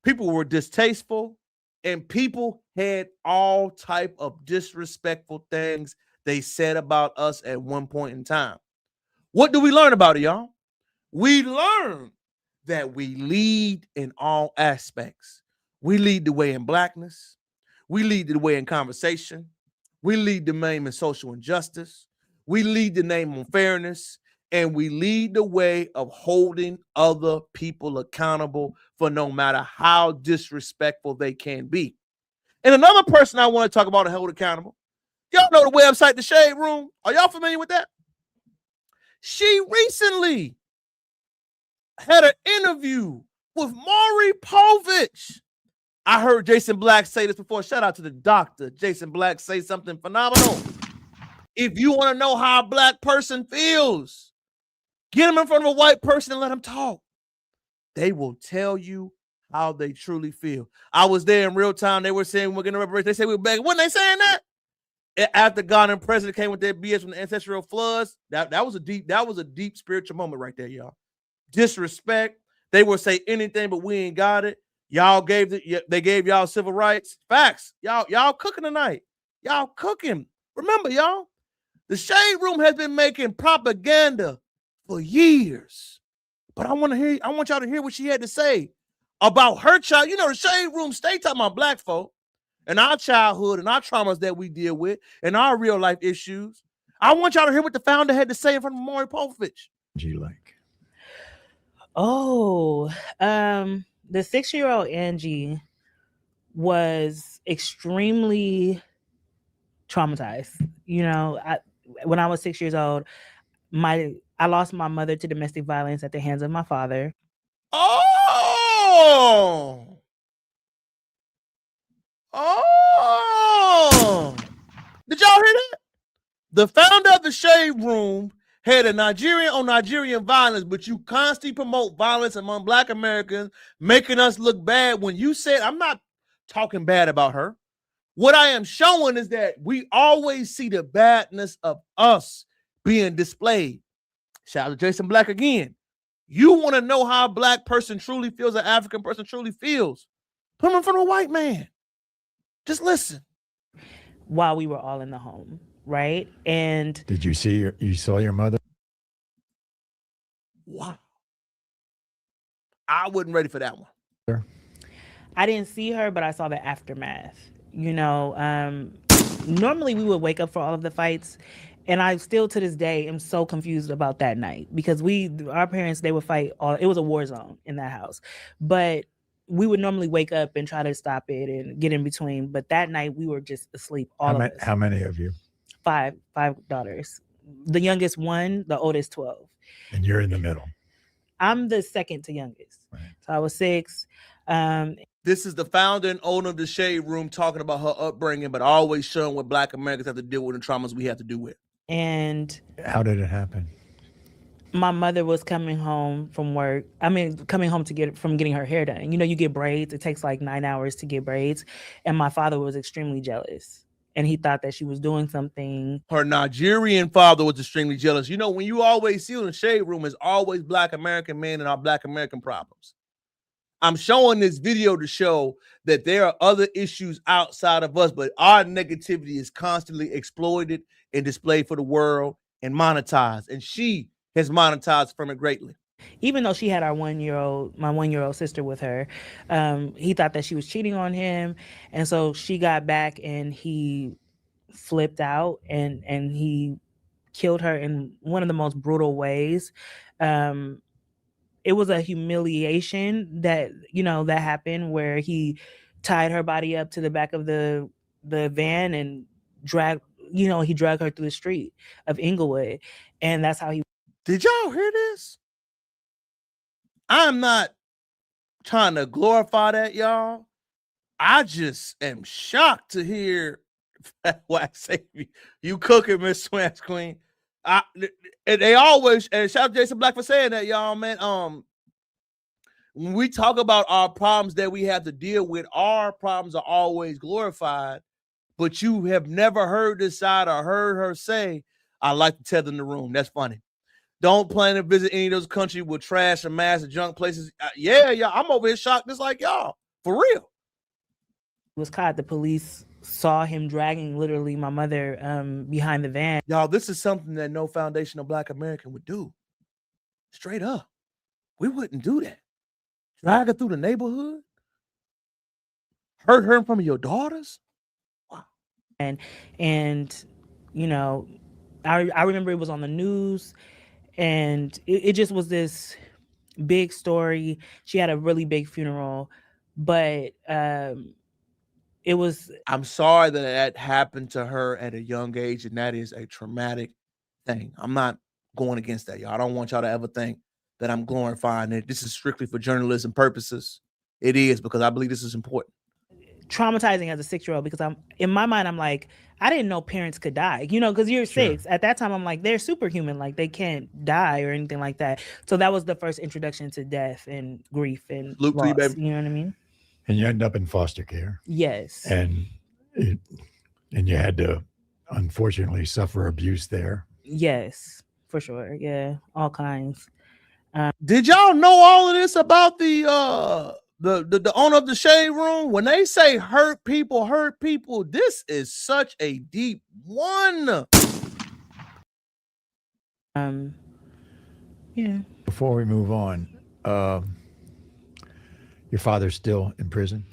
people were distasteful, and people had all type of disrespectful things they said about us at one point in time. What do we learn about it, y'all? We learn that we lead in all aspects. We lead the way in Blackness. We lead the way in conversation. We lead the name in social injustice. We lead the name on fairness. And we lead the way of holding other people accountable for no matter how disrespectful they can be. And another person I want to talk about and hold accountable. Y'all know the website, The Shade Room. Are y'all familiar with that? She recently had an interview with Maury Povich. I heard Jason Black say this before. Shout out to the doctor. Jason Black say something phenomenal. If you want to know how a Black person feels, get them in front of a white person and let them talk. They will tell you how they truly feel. I was there in real time. They were saying we're going to reparation. They said we were begging. Wasn't they saying that? After Ghanaian president came with their BS from the ancestral floods, that was a deep spiritual moment right there, y'all. Disrespect. They will say anything, but we ain't got it. They gave y'all civil rights. Facts. Y'all cooking tonight. Y'all cooking. Remember, y'all, the Shade Room has been making propaganda for years. But I want y'all to hear what she had to say about her child. You know, the Shade Room stay talking about Black folk and our childhood and our traumas that we deal with and our real life issues. I want y'all to hear what the founder had to say in front of Maury Povich. Like, oh, the 6-year-old Angie was extremely traumatized. You know, when I was 6 years old, I lost my mother to domestic violence at the hands of my father. Oh! Did y'all hear that? The founder of the Shade Room had a Nigerian on Nigerian violence, but you constantly promote violence among Black Americans, making us look bad. When you said, I'm not talking bad about her. What I am showing is that we always see the badness of us being displayed. Shout out to Jason Black again. You want to know how a Black person truly feels, an African person truly feels. Put him in front of a white man. Just listen. While we were all in the home, right? And did you saw your mother? Wow. I wasn't ready for that one. I didn't see her, but I saw the aftermath. You know, normally we would wake up for all of the fights, and I still to this day am so confused about that night because our parents, they would fight it was a war zone in that house. But we would normally wake up and try to stop it and get in between. But that night we were just asleep, all of us. How many of you? Five daughters. The youngest 1, the oldest 12. And you're in the middle. I'm the second to youngest. Right. So I was 6. This is the founder and owner of the Shade Room talking about her upbringing, but always showing what Black Americans have to deal with and traumas we have to deal with. And how did it happen? My mother was coming home from work. Coming home from getting her hair done. You know, you get braids. It takes like 9 hours to get braids. And my father was extremely jealous. And he thought that she was doing something. Her Nigerian father was extremely jealous. You know, when you always see in the Shade Room, is always Black American men and our Black American problems. I'm showing this video to show that there are other issues outside of us, but our negativity is constantly exploited and displayed for the world and monetized. And she has monetized from it greatly. Even though she had my 1-year-old sister with her, he thought that she was cheating on him. And so she got back and he flipped out and he killed her in one of the most brutal ways. It was a humiliation that happened where he tied her body up to the back of the van and dragged her through the street of Inglewood. And that's how he. Did y'all hear this? I'm not trying to glorify that, y'all. I just am shocked to hear Wax say you cooking, Miss Smash Queen. They always, and shout out to Jason Black for saying that, y'all, man. When we talk about our problems that we have to deal with, our problems are always glorified, but you have never heard this side or heard her say, I like to tether in the room. That's funny. Don't plan to visit any of those countries with trash and mass and junk places. Yeah, I'm over here shocked just like y'all. For real. He was caught. The police saw him dragging literally my mother behind the van. Y'all, this is something that no foundational Black American would do. Straight up. We wouldn't do that. Drag her through the neighborhood? Hurt her in front of your daughters? Wow. And you know, I remember it was on the news. And it just was this big story. She had a really big funeral, but it was. I'm sorry that happened to her at a young age, and that is a traumatic thing. I'm not going against that, y'all. I don't want y'all to ever think that I'm glorifying it. This is strictly for journalism purposes. It is, because I believe this is important. Traumatizing as a 6-year-old, because in my mind, I'm like, I didn't know parents could die, because you're 6. At that time, I'm like, they're superhuman, like they can't die or anything like that. So that was the first introduction to death and grief and loss, you know what I mean? And you end up in foster care. Yes. And you had to, unfortunately, suffer abuse there. Yes, for sure. Yeah, all kinds. Did y'all know all of this about the owner of the Shade Room? When they say hurt people, this is such a deep one. Yeah. Before we move on, your father's still in prison?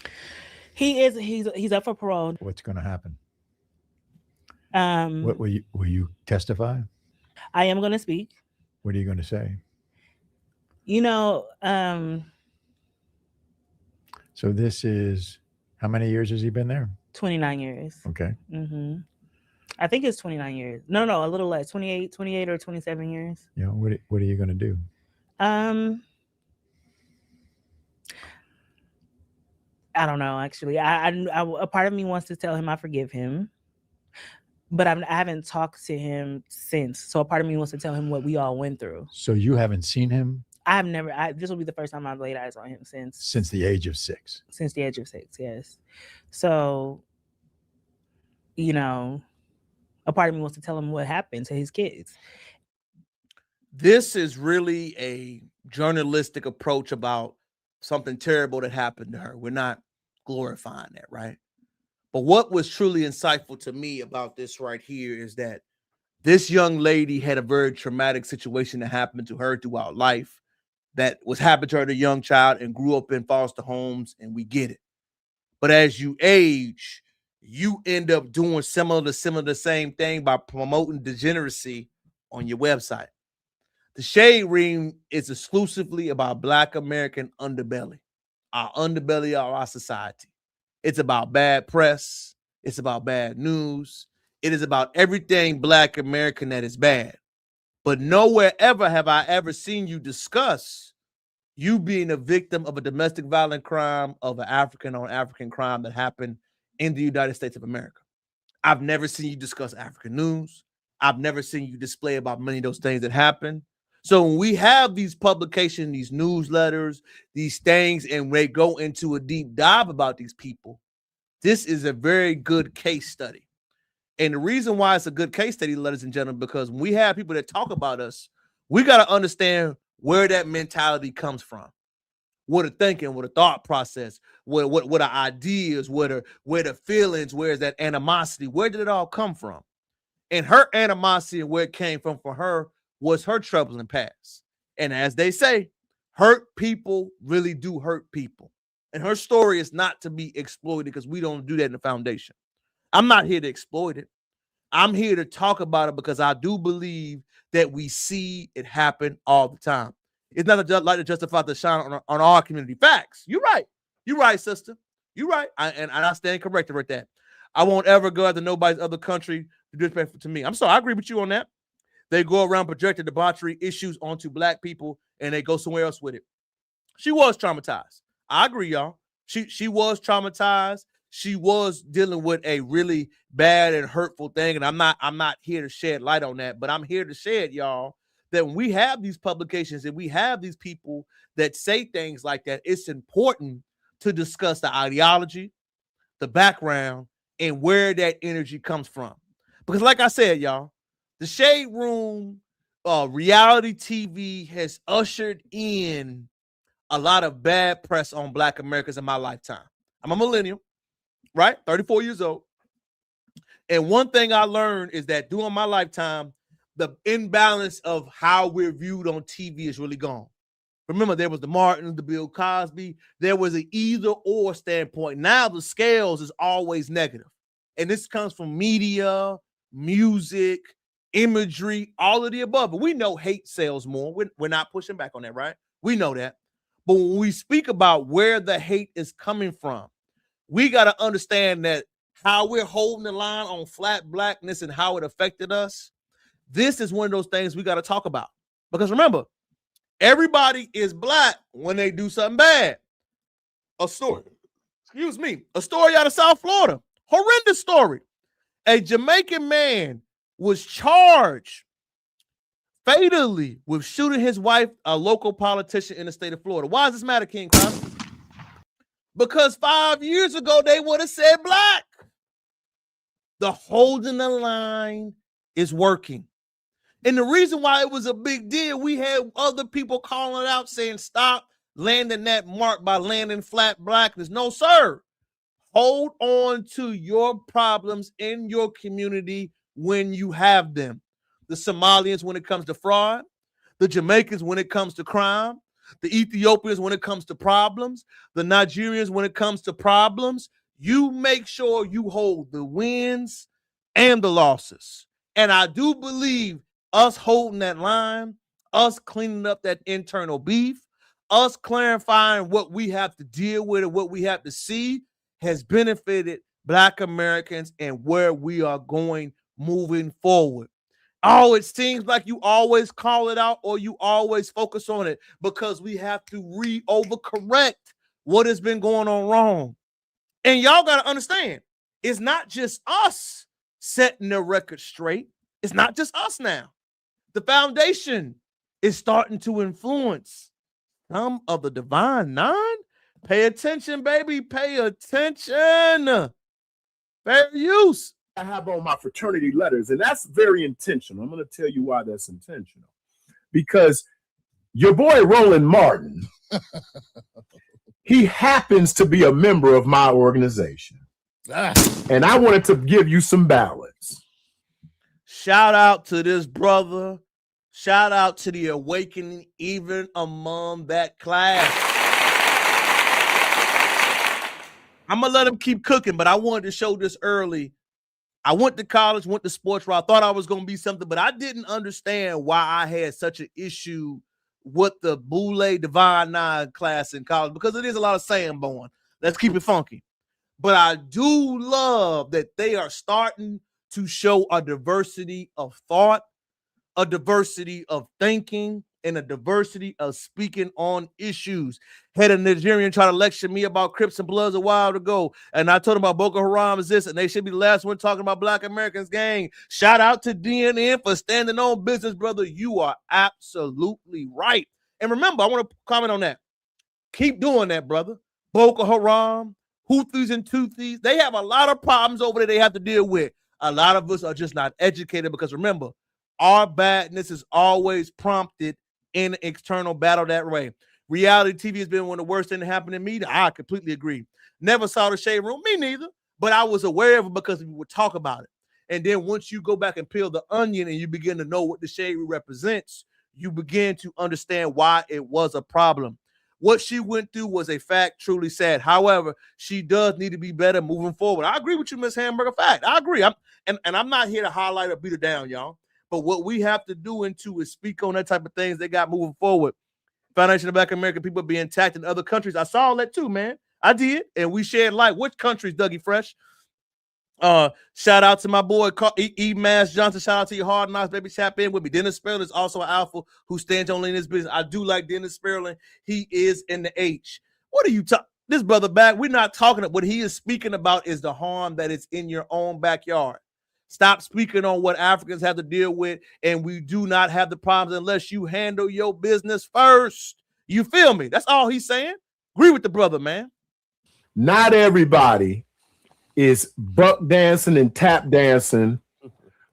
He is. He's up for parole. What's going to happen? What will you testify? I am going to speak. What are you going to say? You know, so this is, how many years has he been there? 29 years. Okay. Mm-hmm. I think it's 29 years. No, a little less, 28 or 27 years. You know, what are you going to do? I don't know, actually. I a part of me wants to tell him I forgive him, but I haven't talked to him since. So a part of me wants to tell him what we all went through. So you haven't seen him? I've never. This will be the first time I've laid eyes on him since the age of 6. Since the age of 6, yes. So, you know, a part of me wants to tell him what happened to his kids. This is really a journalistic approach about something terrible that happened to her. We're not glorifying that, right? But what was truly insightful to me about this right here is that this young lady had a very traumatic situation that happened to her throughout life that was happened to her as a young child and grew up in foster homes, and we get it. But as you age, you end up doing the same thing by promoting degeneracy on your website. The Shade Room is exclusively about Black American underbelly, our underbelly of our society. It's about bad press. It's about bad news. It is about everything Black American that is bad. But nowhere ever have I ever seen you discuss you being a victim of a domestic violent crime, of an African-on-African crime that happened in the United States of America. I've never seen you discuss African news. I've never seen you display about many of those things that happen. So when we have these publications, these newsletters, these things, and they go into a deep dive about these people, this is a very good case study. And the reason why it's a good case study, ladies and gentlemen, because when we have people that talk about us, we got to understand where that mentality comes from, what the thinking, what the thought process, what the ideas, where the feelings, where is that animosity, where did it all come from? And her animosity and where it came from for her was her troubling past. And as they say, hurt people really do hurt people. And her story is not to be exploited because we don't do that in the foundation. I'm not here to exploit it. I'm here to talk about it because I do believe that we see it happen all the time. It's not like to justify the shine on our community. Facts. You're right. You're right, sister. You're right. And I stand corrected right there. I won't ever go after nobody's other country to disrespect to me. I'm sorry. I agree with you on that. They go around projecting debauchery issues onto Black people and they go somewhere else with it. She was traumatized. I agree, y'all. She was traumatized. She was dealing with a really bad and hurtful thing. And I'm not here to shed light on that, but I'm here to shed, y'all, that when we have these publications and we have these people that say things like that, it's important to discuss the ideology, the background, and where that energy comes from. Because like I said, y'all, the Shade Room, reality TV has ushered in a lot of bad press on Black Americans in my lifetime. I'm a millennial, right? 34 years old. And one thing I learned is that during my lifetime, the imbalance of how we're viewed on TV is really gone. Remember, there was the Martin, the Bill Cosby. There was an either or standpoint. Now the scales is always negative. And this comes from media, music, imagery, all of the above. But we know hate sells more. We're not pushing back on that, right? We know that. But when we speak about where the hate is coming from, we got to understand that how we're holding the line on flat Blackness and how it affected us. This is one of those things we got to talk about. Because remember, everybody is Black when they do something bad. A story out of South Florida. Horrendous story. A Jamaican man was charged fatally with shooting his wife, a local politician in the state of Florida. Why does this matter, King Crosby? Because 5 years ago, they would have said Black. The holding the line is working. And the reason why it was a big deal, we had other people calling it out saying, stop landing that mark by landing flat Blackness. No, sir. Hold on to your problems in your community when you have them. The Somalians when it comes to fraud, the Jamaicans when it comes to crime, the Ethiopians when it comes to problems, the Nigerians when it comes to problems. You make sure you hold the wins and the losses. And I do believe us holding that line, us cleaning up that internal beef, us clarifying what we have to deal with and what we have to see has benefited Black Americans and where we are going moving forward. Oh, it seems like you always call it out or you always focus on it because we have to overcorrect what has been going on wrong. And y'all got to understand, it's not just us setting the record straight. It's not just us now. The foundation is starting to influence some of the Divine Nine. Pay attention, baby. Pay attention. Fair use. I have on my fraternity letters, and that's very intentional. I'm going to tell you why that's intentional. Because your boy Roland Martin, he happens to be a member of my organization. And I wanted to give you some balance. Shout out to this brother. Shout out to the awakening even among that class. I'm going to let him keep cooking, but I wanted to show this early. I went to college, went to sports where I thought I was going to be something, but I didn't understand why I had such an issue with the Boule Divine Nine class in college because it is a lot of Sanborn. Let's keep it funky. But I do love that they are starting to show a diversity of thought, a diversity of thinking, and a diversity of speaking on issues. Had a Nigerian try to lecture me about Crips and Bloods a while ago, and I told him about Boko Haram is this, and they should be the last one talking about Black Americans gang. Shout out to DNN for standing on business, brother. You are absolutely right. And remember, I want to comment on that. Keep doing that, brother. Boko Haram, Houthis and Tutsis, they have a lot of problems over there they have to deal with. A lot of us are just not educated because remember, our badness is always prompted in an external battle that way. Reality TV has been one of the worst things that happened to me. I completely agree. Never saw the Shade Room, me neither, but I was aware of it because we would talk about it. And then once you go back and peel the onion and you begin to know what the Shade Room represents, you begin to understand why it was a problem. What she went through was a fact, truly sad. However, she does need to be better moving forward. I agree with you, Ms. Hamburger. Fact, I agree. I'm not here to highlight or beat her down, y'all. But what we have to do is speak on that type of things they got moving forward. Foundation of Black American people being attacked in other countries. I saw all that too, man. I did. And we shared light. Which countries, Dougie Fresh? Shout out to my boy E. Mass Johnson. Shout out to your hard knocks, baby. Tap in with me. Dennis Sperling is also an alpha who stands only in his business. I do like Dennis Sperling. He is in the H. What are you talking? This brother back. We're not talking. What he is speaking about is the harm that is in your own backyard. Stop speaking on what Africans have to deal with, and we do not have the problems unless you handle your business first. You feel me? That's all he's saying. Agree with the brother, man. Not everybody is buck dancing and tap dancing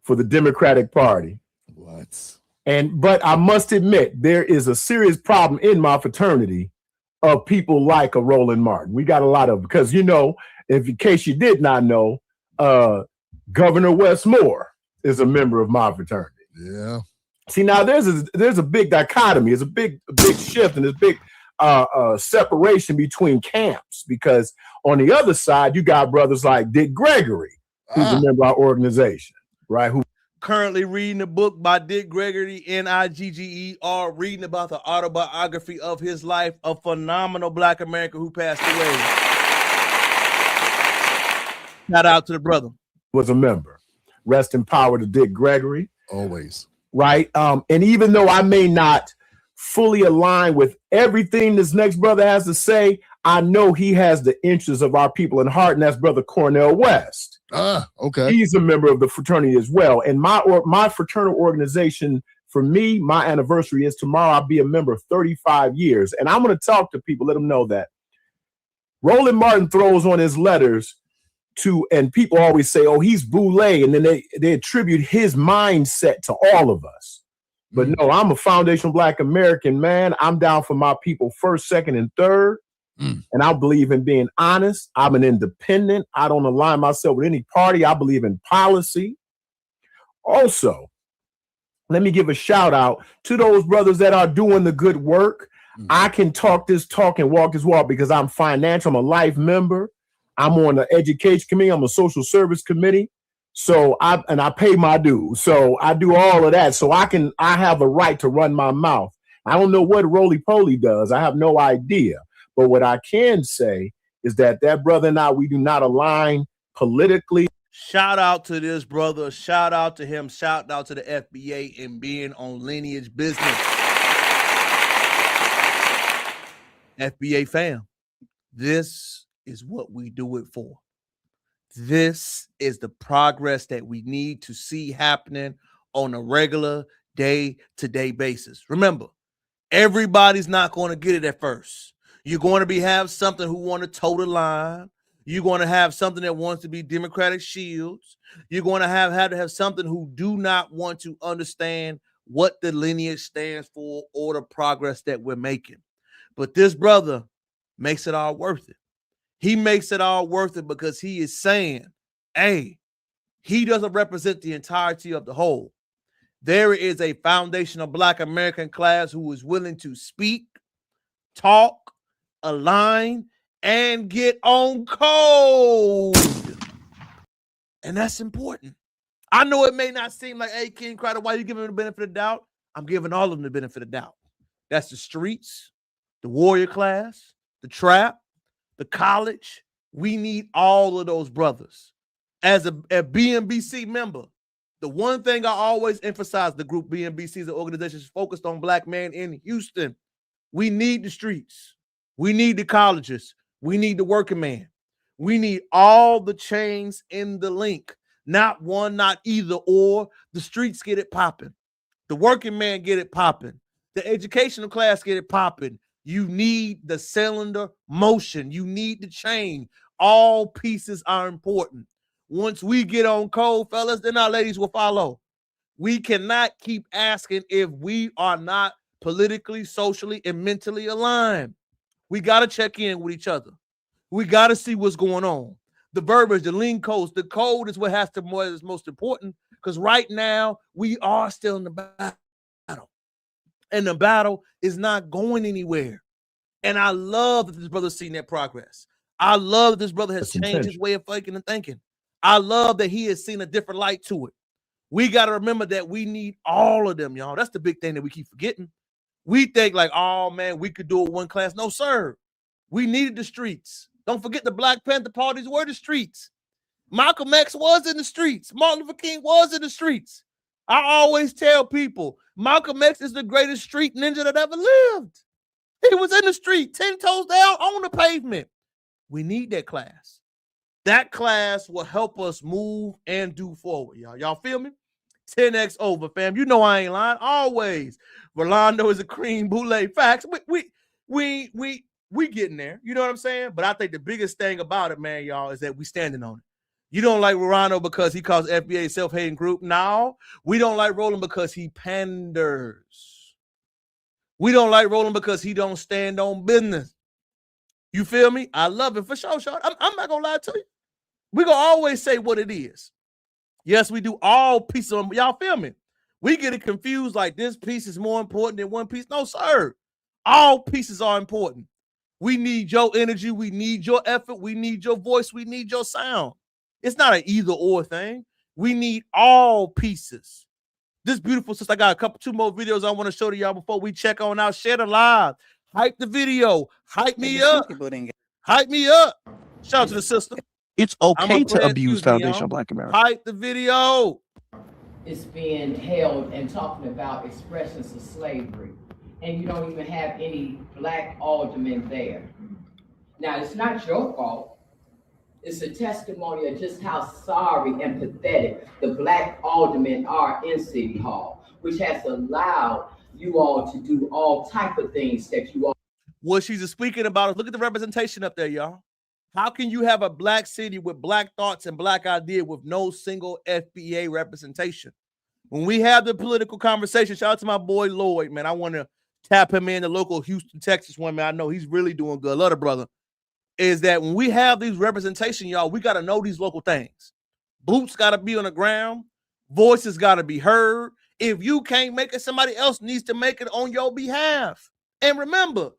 for the Democratic Party. But I must admit, there is a serious problem in my fraternity of people like a Roland Martin. We got a lot of, because, you know, if in case you did not know, Governor Westmore is a member of my fraternity. Yeah. See, now there's a big dichotomy. There's a big shift and there's big separation between camps, because on the other side, you got brothers like Dick Gregory, who's a member of our organization, right? Who currently reading a book by Dick Gregory, Nigger, reading about the autobiography of his life, a phenomenal Black American who passed away. Shout out to the brother. Was a member. Rest in power to Dick Gregory. Always. Right. And even though I may not fully align with everything this next brother has to say, I know he has the interests of our people in heart, and that's Brother Cornell West. Okay. He's a member of the fraternity as well. And my fraternal organization, for me, my anniversary is tomorrow. I'll be a member of 35 years. And I'm going to talk to people, let them know that Roland Martin throws on his letters and people always say, oh, he's Boule, and then they attribute his mindset to all of us. But no, I'm a foundational Black American, man. I'm down for my people first, second, and third. And I believe in being honest. I'm an independent. I don't align myself with any party. I believe in policy. Also, let me give a shout out to those brothers that are doing the good work. I can talk this talk and walk this walk because I'm financial. I'm a life member. I'm on the education committee. I'm a social service committee. So I pay my dues. So I do all of that. So I have a right to run my mouth. I don't know what roly-poly does. I have no idea. But what I can say is that brother and I, we do not align politically. Shout out to this brother. Shout out to him. Shout out to the FBA and being on lineage business. FBA fam, this is what we do it for. This is the progress that we need to see happening on a regular day-to-day basis. Remember, everybody's not going to get it at first. You're going to have something who want to toe the line. You're going to have something that wants to be Democratic shields. You're going to have something who do not want to understand what the lineage stands for or the progress that we're making. But this brother makes it all worth it. He makes it all worth it because he is saying, hey, he doesn't represent the entirety of the whole. There is a foundational Black American class who is willing to speak, talk, align, and get on code. And that's important. I know it may not seem like, hey, King Crowder, why are you giving him the benefit of the doubt? I'm giving all of them the benefit of the doubt. That's the streets, the warrior class, the trap, the college. We need all of those brothers. As a BMBC member, the one thing I always emphasize, the group BMBC is an organization focused on Black men in Houston. We need the streets. We need the colleges. We need the working man. We need all the chains in the link. Not one, not either or. The streets get it popping. The working man get it popping. The educational class get it popping. You need the cylinder motion. You need the chain. All pieces are important. Once we get on code, fellas, then our ladies will follow. We cannot keep asking if we are not politically, socially, and mentally aligned. We got to check in with each other. We got to see what's going on. The verbiage, the link codes, the code is what is most important, because right now we are still in the battle. And the battle is not going anywhere. And I love that this brother's seen that progress. I love that this brother has changed his way of thinking and thinking. I love that he has seen a different light to it. We got to remember that we need all of them, y'all. That's the big thing that we keep forgetting. We think like, oh, man, we could do it one class. No, sir. We needed the streets. Don't forget the Black Panther parties were the streets. Malcolm X was in the streets. Martin Luther King was in the streets. I always tell people, Malcolm X is the greatest street ninja that ever lived. He was in the street, 10 toes down on the pavement. We need that class. That class will help us move and do forward, y'all. Y'all feel me? 10x over, fam. You know I ain't lying. Always. Rolando is a cream brulee. Facts. We getting there. You know what I'm saying? But I think the biggest thing about it, man, y'all, is that we standing on it. You don't like Rolando because he calls FBA a self-hating group. No, we don't like Roland because he panders. We don't like Roland because he don't stand on business. You feel me? I love it for sure, Sean. I'm not gonna lie to you. We're gonna always say what it is. Yes, we do all pieces of y'all feel me. We get it confused like this piece is more important than one piece. No, sir. All pieces are important. We need your energy. We need your effort. We need your voice. We need your sound. It's not an either or thing. We need all pieces. This beautiful sister, I got two more videos I want to show to y'all before we check on out. Share the live. Hype the video. Hype me up. Hype me up. Shout out to the sister. It's okay to abuse foundational Black America. Hype the video. It's being held and talking about expressions of slavery. And you don't even have any Black aldermen there. Now, it's not your fault. It's a testimony of just how sorry and pathetic the Black aldermen are in City Hall, which has allowed you all to do all type of things that you all. What she's speaking about is, look at the representation up there, y'all. How can you have a Black city with Black thoughts and Black idea with no single FBA representation? When we have the political conversation, shout out to my boy Lloyd, man. I want to tap him in, the local Houston, Texas one, man. I know he's really doing good. Love the brother. Is that when we have these representation, y'all, we got to know these local things. Boots got to be on the ground. Voices got to be heard. If you can't make it, somebody else needs to make it on your behalf. And remember,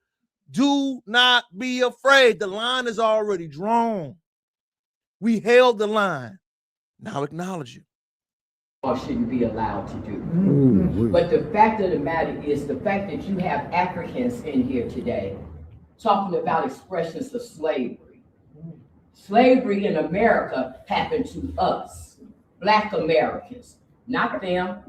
do not be afraid. The line is already drawn. We held the line. Now acknowledge you. Or shouldn't be allowed to do. But the fact of the matter is the fact that you have Africans in here today talking about expressions of slavery. Slavery in America happened to us, Black Americans, not them.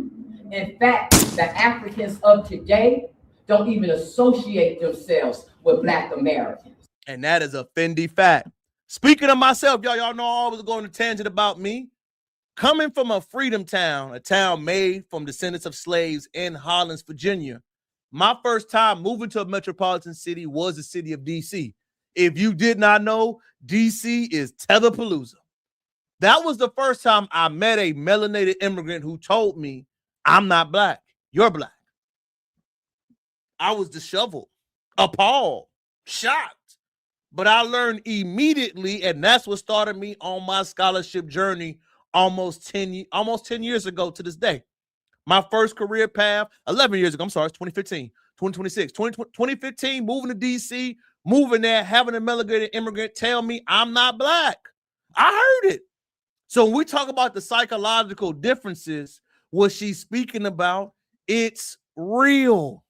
In fact, the Africans of today don't even associate themselves with Black Americans. And that is a Fendi fact. Speaking of myself, y'all know I always go on a tangent about me. Coming from a freedom town, a town made from descendants of slaves in Hollins, Virginia, my first time moving to a metropolitan city was the city of D.C. If you did not know, D.C. is Tetherpalooza. That was the first time I met a melanated immigrant who told me, I'm not Black, you're Black. I was disheveled, appalled, shocked. But I learned immediately, and that's what started me on my scholarship journey almost 10 years ago to this day. My first career path, 11 years ago, I'm sorry, it's 2015, 2026, 2015, moving to D.C., moving there, having a melanated immigrant tell me I'm not Black. I heard it. So when we talk about the psychological differences, what she's speaking about, it's real.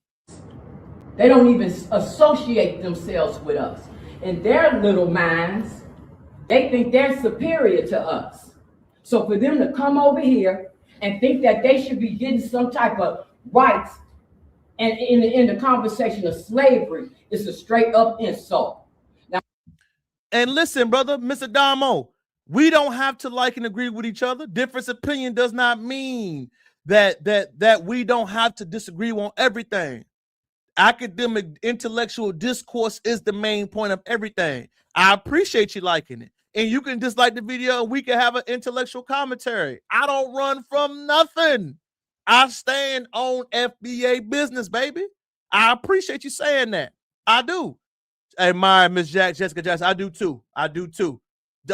They don't even associate themselves with us. In their little minds, they think they're superior to us. So for them to come over here and think that they should be getting some type of rights and in the conversation of slavery is a straight up insult. Now, and listen, brother, Mr. Damo, we don't have to like and agree with each other. Difference of opinion does not mean that we don't have to disagree on everything. Academic intellectual discourse is the main point of everything. I appreciate you liking it. And you can dislike the video and we can have an intellectual commentary. I don't run from nothing. I stand on FBA business, baby. I appreciate you saying that. I do. Hey, my Miss Jessica Jackson, I do too.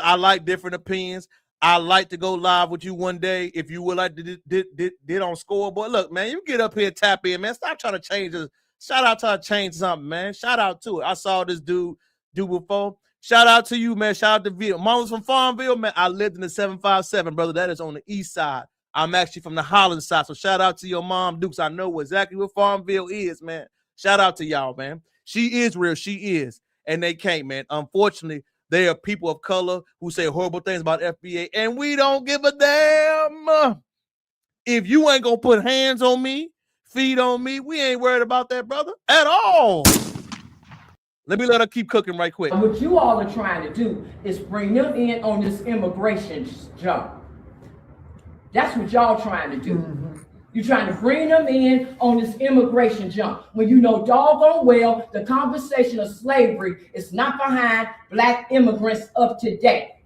I like different opinions. I like to go live with you one day. If you would like to did on Scoreboard. Look, man, you get up here, tap in, man. Stop trying to change this. Shout out to change something, man. Shout out to it. I saw this dude before. Shout out to you, man. Shout out to Ville. Mom was from Farmville, man. I lived in the 757, brother. That is on the east side. I'm actually from the Holland side. So shout out to your mom, Dukes. I know exactly what Farmville is, man. Shout out to y'all, man. She is real. She is. And they can't, man. Unfortunately, there are people of color who say horrible things about FBA, and we don't give a damn. If you ain't gonna put hands on me, feet on me, we ain't worried about that, brother, at all. Let me let her keep cooking right quick. What you all are trying to do is bring them in on this immigration jump. That's what y'all trying to do. You're trying to bring them in on this immigration jump when you know doggone well the conversation of slavery is not behind Black immigrants of today.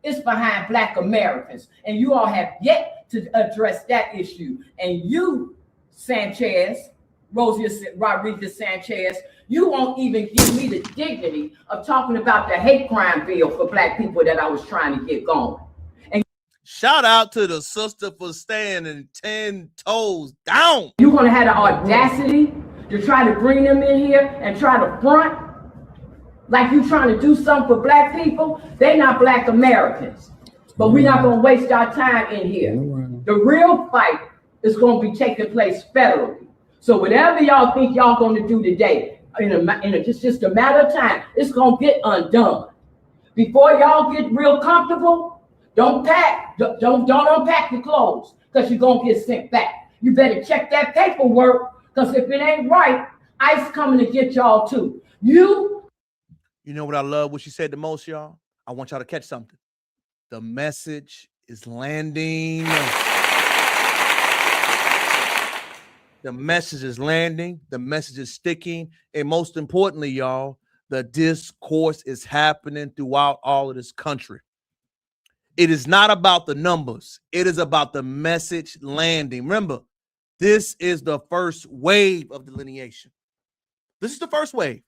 It's behind Black Americans. And you all have yet to address that issue. And you, Sanchez, Rodriguez Sanchez, you won't even give me the dignity of talking about the hate crime bill for Black people that I was trying to get going. And shout out to the sister for standing 10 toes down. You're going to have the audacity to try to bring them in here and try to front like you trying to do something for Black people. They're not Black Americans. But we're not going to waste our time in here. The real fight is going to be taking place federally. So whatever y'all think y'all going to do today, just a matter of time, it's going to get undone. Before y'all get real comfortable, don't unpack the clothes because you're going to get sent back. You better check that paperwork because if it ain't right, ICE coming to get y'all too. You know what I love? What she said the most, y'all? I want y'all to catch something. The message is landing. The message is landing. The message is sticking. And most importantly, y'all, the discourse is happening throughout all of this country. It is not about the numbers. It is about the message landing. Remember, this is the first wave of delineation. This is the first wave.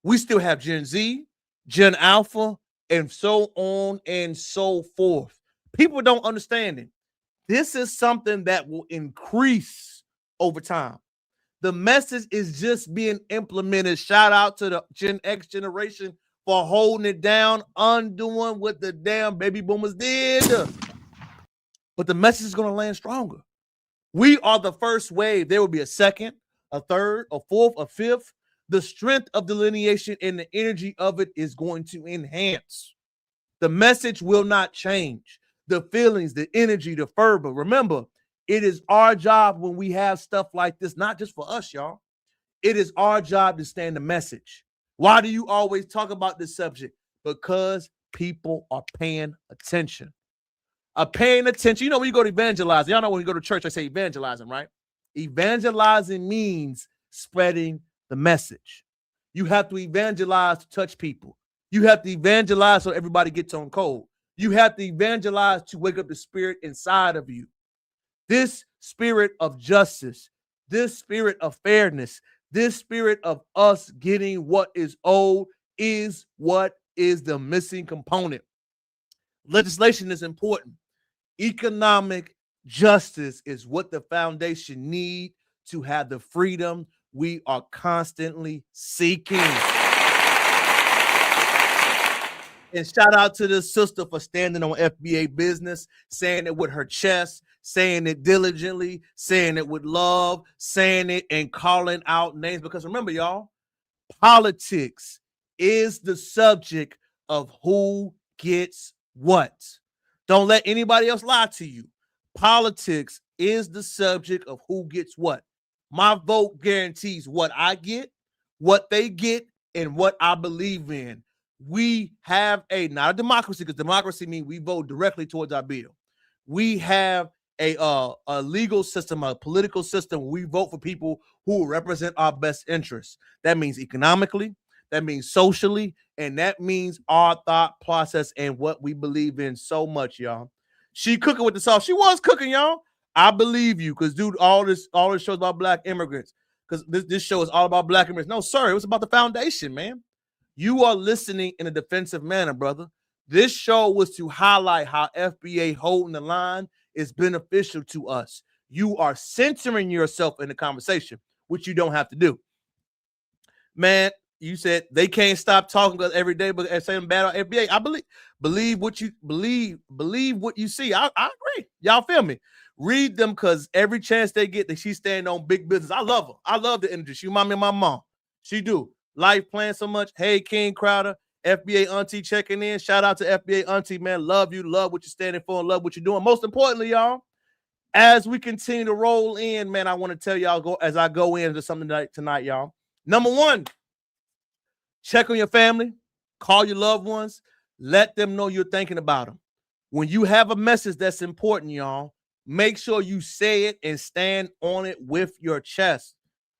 We still have Gen Z, Gen Alpha, and so on and so forth. People don't understand it. This is something that will increase over time. The message is just being implemented. Shout out to the Gen X generation for holding it down, undoing what the damn baby boomers did. but the message is going to land stronger. We are the first wave. There will be a second, a third, a fourth, a fifth. The strength of delineation and the energy of it is going to enhance. The message will not change. The feelings, the energy, the fervor. Remember, it is our job when we have stuff like this, not just for us, y'all. It is our job to stand the message. Why do you always talk about this subject? Because people are paying attention. Paying attention. You know, when you go to evangelize, y'all know when you go to church, I say evangelizing, right? Evangelizing means spreading the message. You have to evangelize to touch people. You have to evangelize so everybody gets on code. You have to evangelize to wake up the spirit inside of you. This spirit of justice, this spirit of fairness, this spirit of us getting what is owed is what is the missing component. Legislation is important. Economic justice is what the foundation need to have the freedom we are constantly seeking. And shout out to this sister for standing on FBA business, saying it with her chest, saying it diligently, saying it with love, saying it and calling out names. Because remember, y'all, politics is the subject of who gets what. Don't let anybody else lie to you. Politics is the subject of who gets what. My vote guarantees what I get, what they get, and what I believe in. We have not a democracy, because democracy means we vote directly towards our bill. We have a legal system, a political system. We vote for people who represent our best interests. That means economically, that means socially, and that means our thought process and what we believe in so much, y'all. She cooking with the sauce. She was cooking, y'all. I believe you, because dude, all this shows about black immigrants, because this show is all about black immigrants. No, sir, it was about the foundation, man. You are listening in a defensive manner, brother. This show was to highlight how FBA holding the line is beneficial to us. You are centering yourself in the conversation, which you don't have to do. Man, you said they can't stop talking every day, but saying bad on FBA. I believe what you believe what you see. I agree. Y'all feel me? Read them, because every chance they get, that she's standing on big business. I love her. I love the energy. She remind me of my mom. She do. Life plan so much. Hey, King Crowder, FBA auntie checking in. Shout out to FBA auntie, man. Love you. Love what you're standing for and love what you're doing. Most importantly, y'all, as we continue to roll in, man, I want to tell y'all as I go into something tonight, y'all. Number one, check on your family. Call your loved ones. Let them know you're thinking about them. When you have a message that's important, y'all, make sure you say it and stand on it with your chest.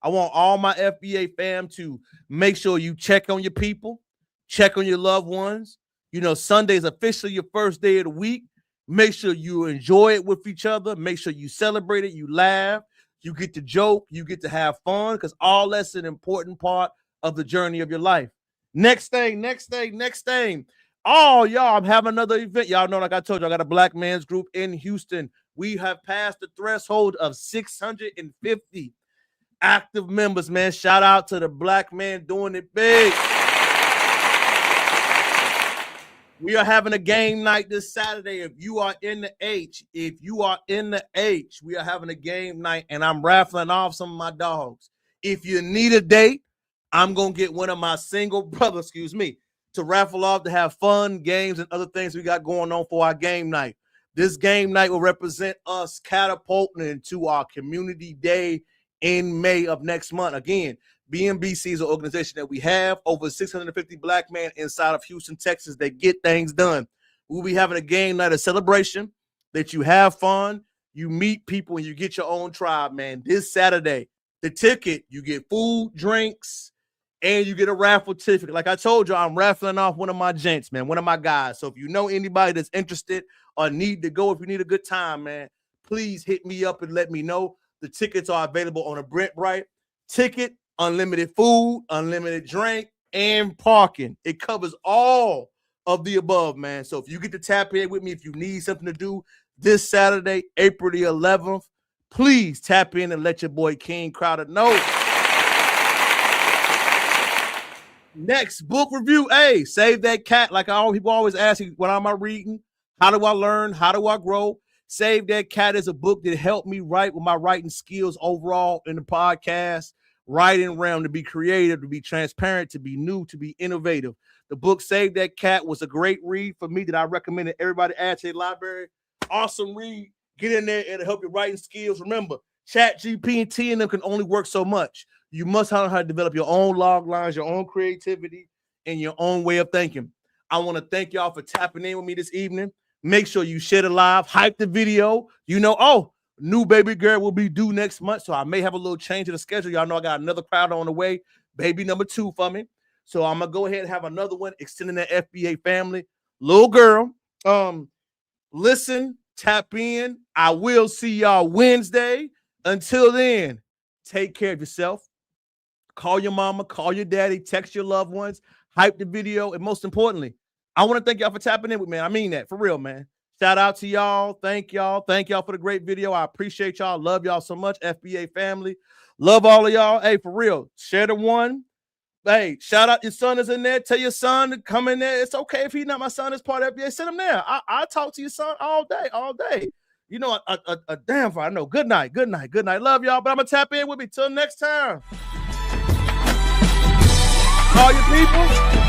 I want all my FBA fam to make sure you check on your people, check on your loved ones. You know, Sunday is officially your first day of the week. Make sure you enjoy it with each other. Make sure you celebrate it, you laugh, you get to joke, you get to have fun, because all that's an important part of the journey of your life. Next thing. Oh, y'all, I'm having another event. Y'all know, like I told you, I got a black man's group in Houston. We have passed the threshold of 650 active members, man. Shout out to the black man doing it big. We are having a game night this Saturday. If you are in the H, we are having a game night, and I'm raffling off some of my dogs. If you need a date, I'm going to get one of my single brothers, to raffle off, to have fun, games, and other things we got going on for our game night. This game night will represent us catapulting into our community day in May of next month. Again, BMBC is an organization that we have over 650 black men inside of Houston, Texas, that get things done. We'll be having a game night, a celebration that you have fun, you meet people, and you get your own tribe, man. This Saturday, the ticket, you get food, drinks, and you get a raffle ticket. Like I told you, I'm raffling off one of my gents, man, one of my guys. So if you know anybody that's interested or need to go, if you need a good time, man, please hit me up and let me know. The tickets are available on a Eventbrite. Ticket, unlimited food, unlimited drink, and parking. It covers all of the above, man. So if you get to tap in with me, if you need something to do this Saturday, April the 11th, please tap in and let your boy King Crowder know. Next book review. Hey, save that cat. Like people always ask me, what am I reading? How do I learn? How do I grow? Save That Cat is a book that helped me write with my writing skills overall in the podcast. Writing around to be creative, to be transparent, to be new, to be innovative. The book Save That Cat was a great read for me that I recommend that everybody add to their library. Awesome read. Get in there and help your writing skills. Remember, ChatGPT and them can only work so much. You must learn how to develop your own log lines, your own creativity, and your own way of thinking. I want to thank y'all for tapping in with me this evening. Make sure you share the live, hype the video. New baby girl will be due next month, so I may have a little change in the schedule. Y'all know I got another crowd on the way, baby number 2 for me. So I'm gonna go ahead and have another one extending that FBA family. Little girl, listen, tap in. I will see y'all Wednesday. Until then, take care of yourself. Call your mama, call your daddy, text your loved ones, hype the video, and most importantly, I want to thank y'all for tapping in with me. I mean that for real, man. Shout out to y'all. Thank y'all. Thank y'all for the great video. I appreciate y'all. Love y'all so much. FBA family. Love all of y'all. Hey, for real. Share the one. Hey, shout out your son is in there. Tell your son to come in there. It's okay if he's not my son as part of FBA. Send him there. I talk to your son all day. You know, a damn fire. I know. Good night. Love y'all. But I'm going to tap in with me. Till next time. Call your people.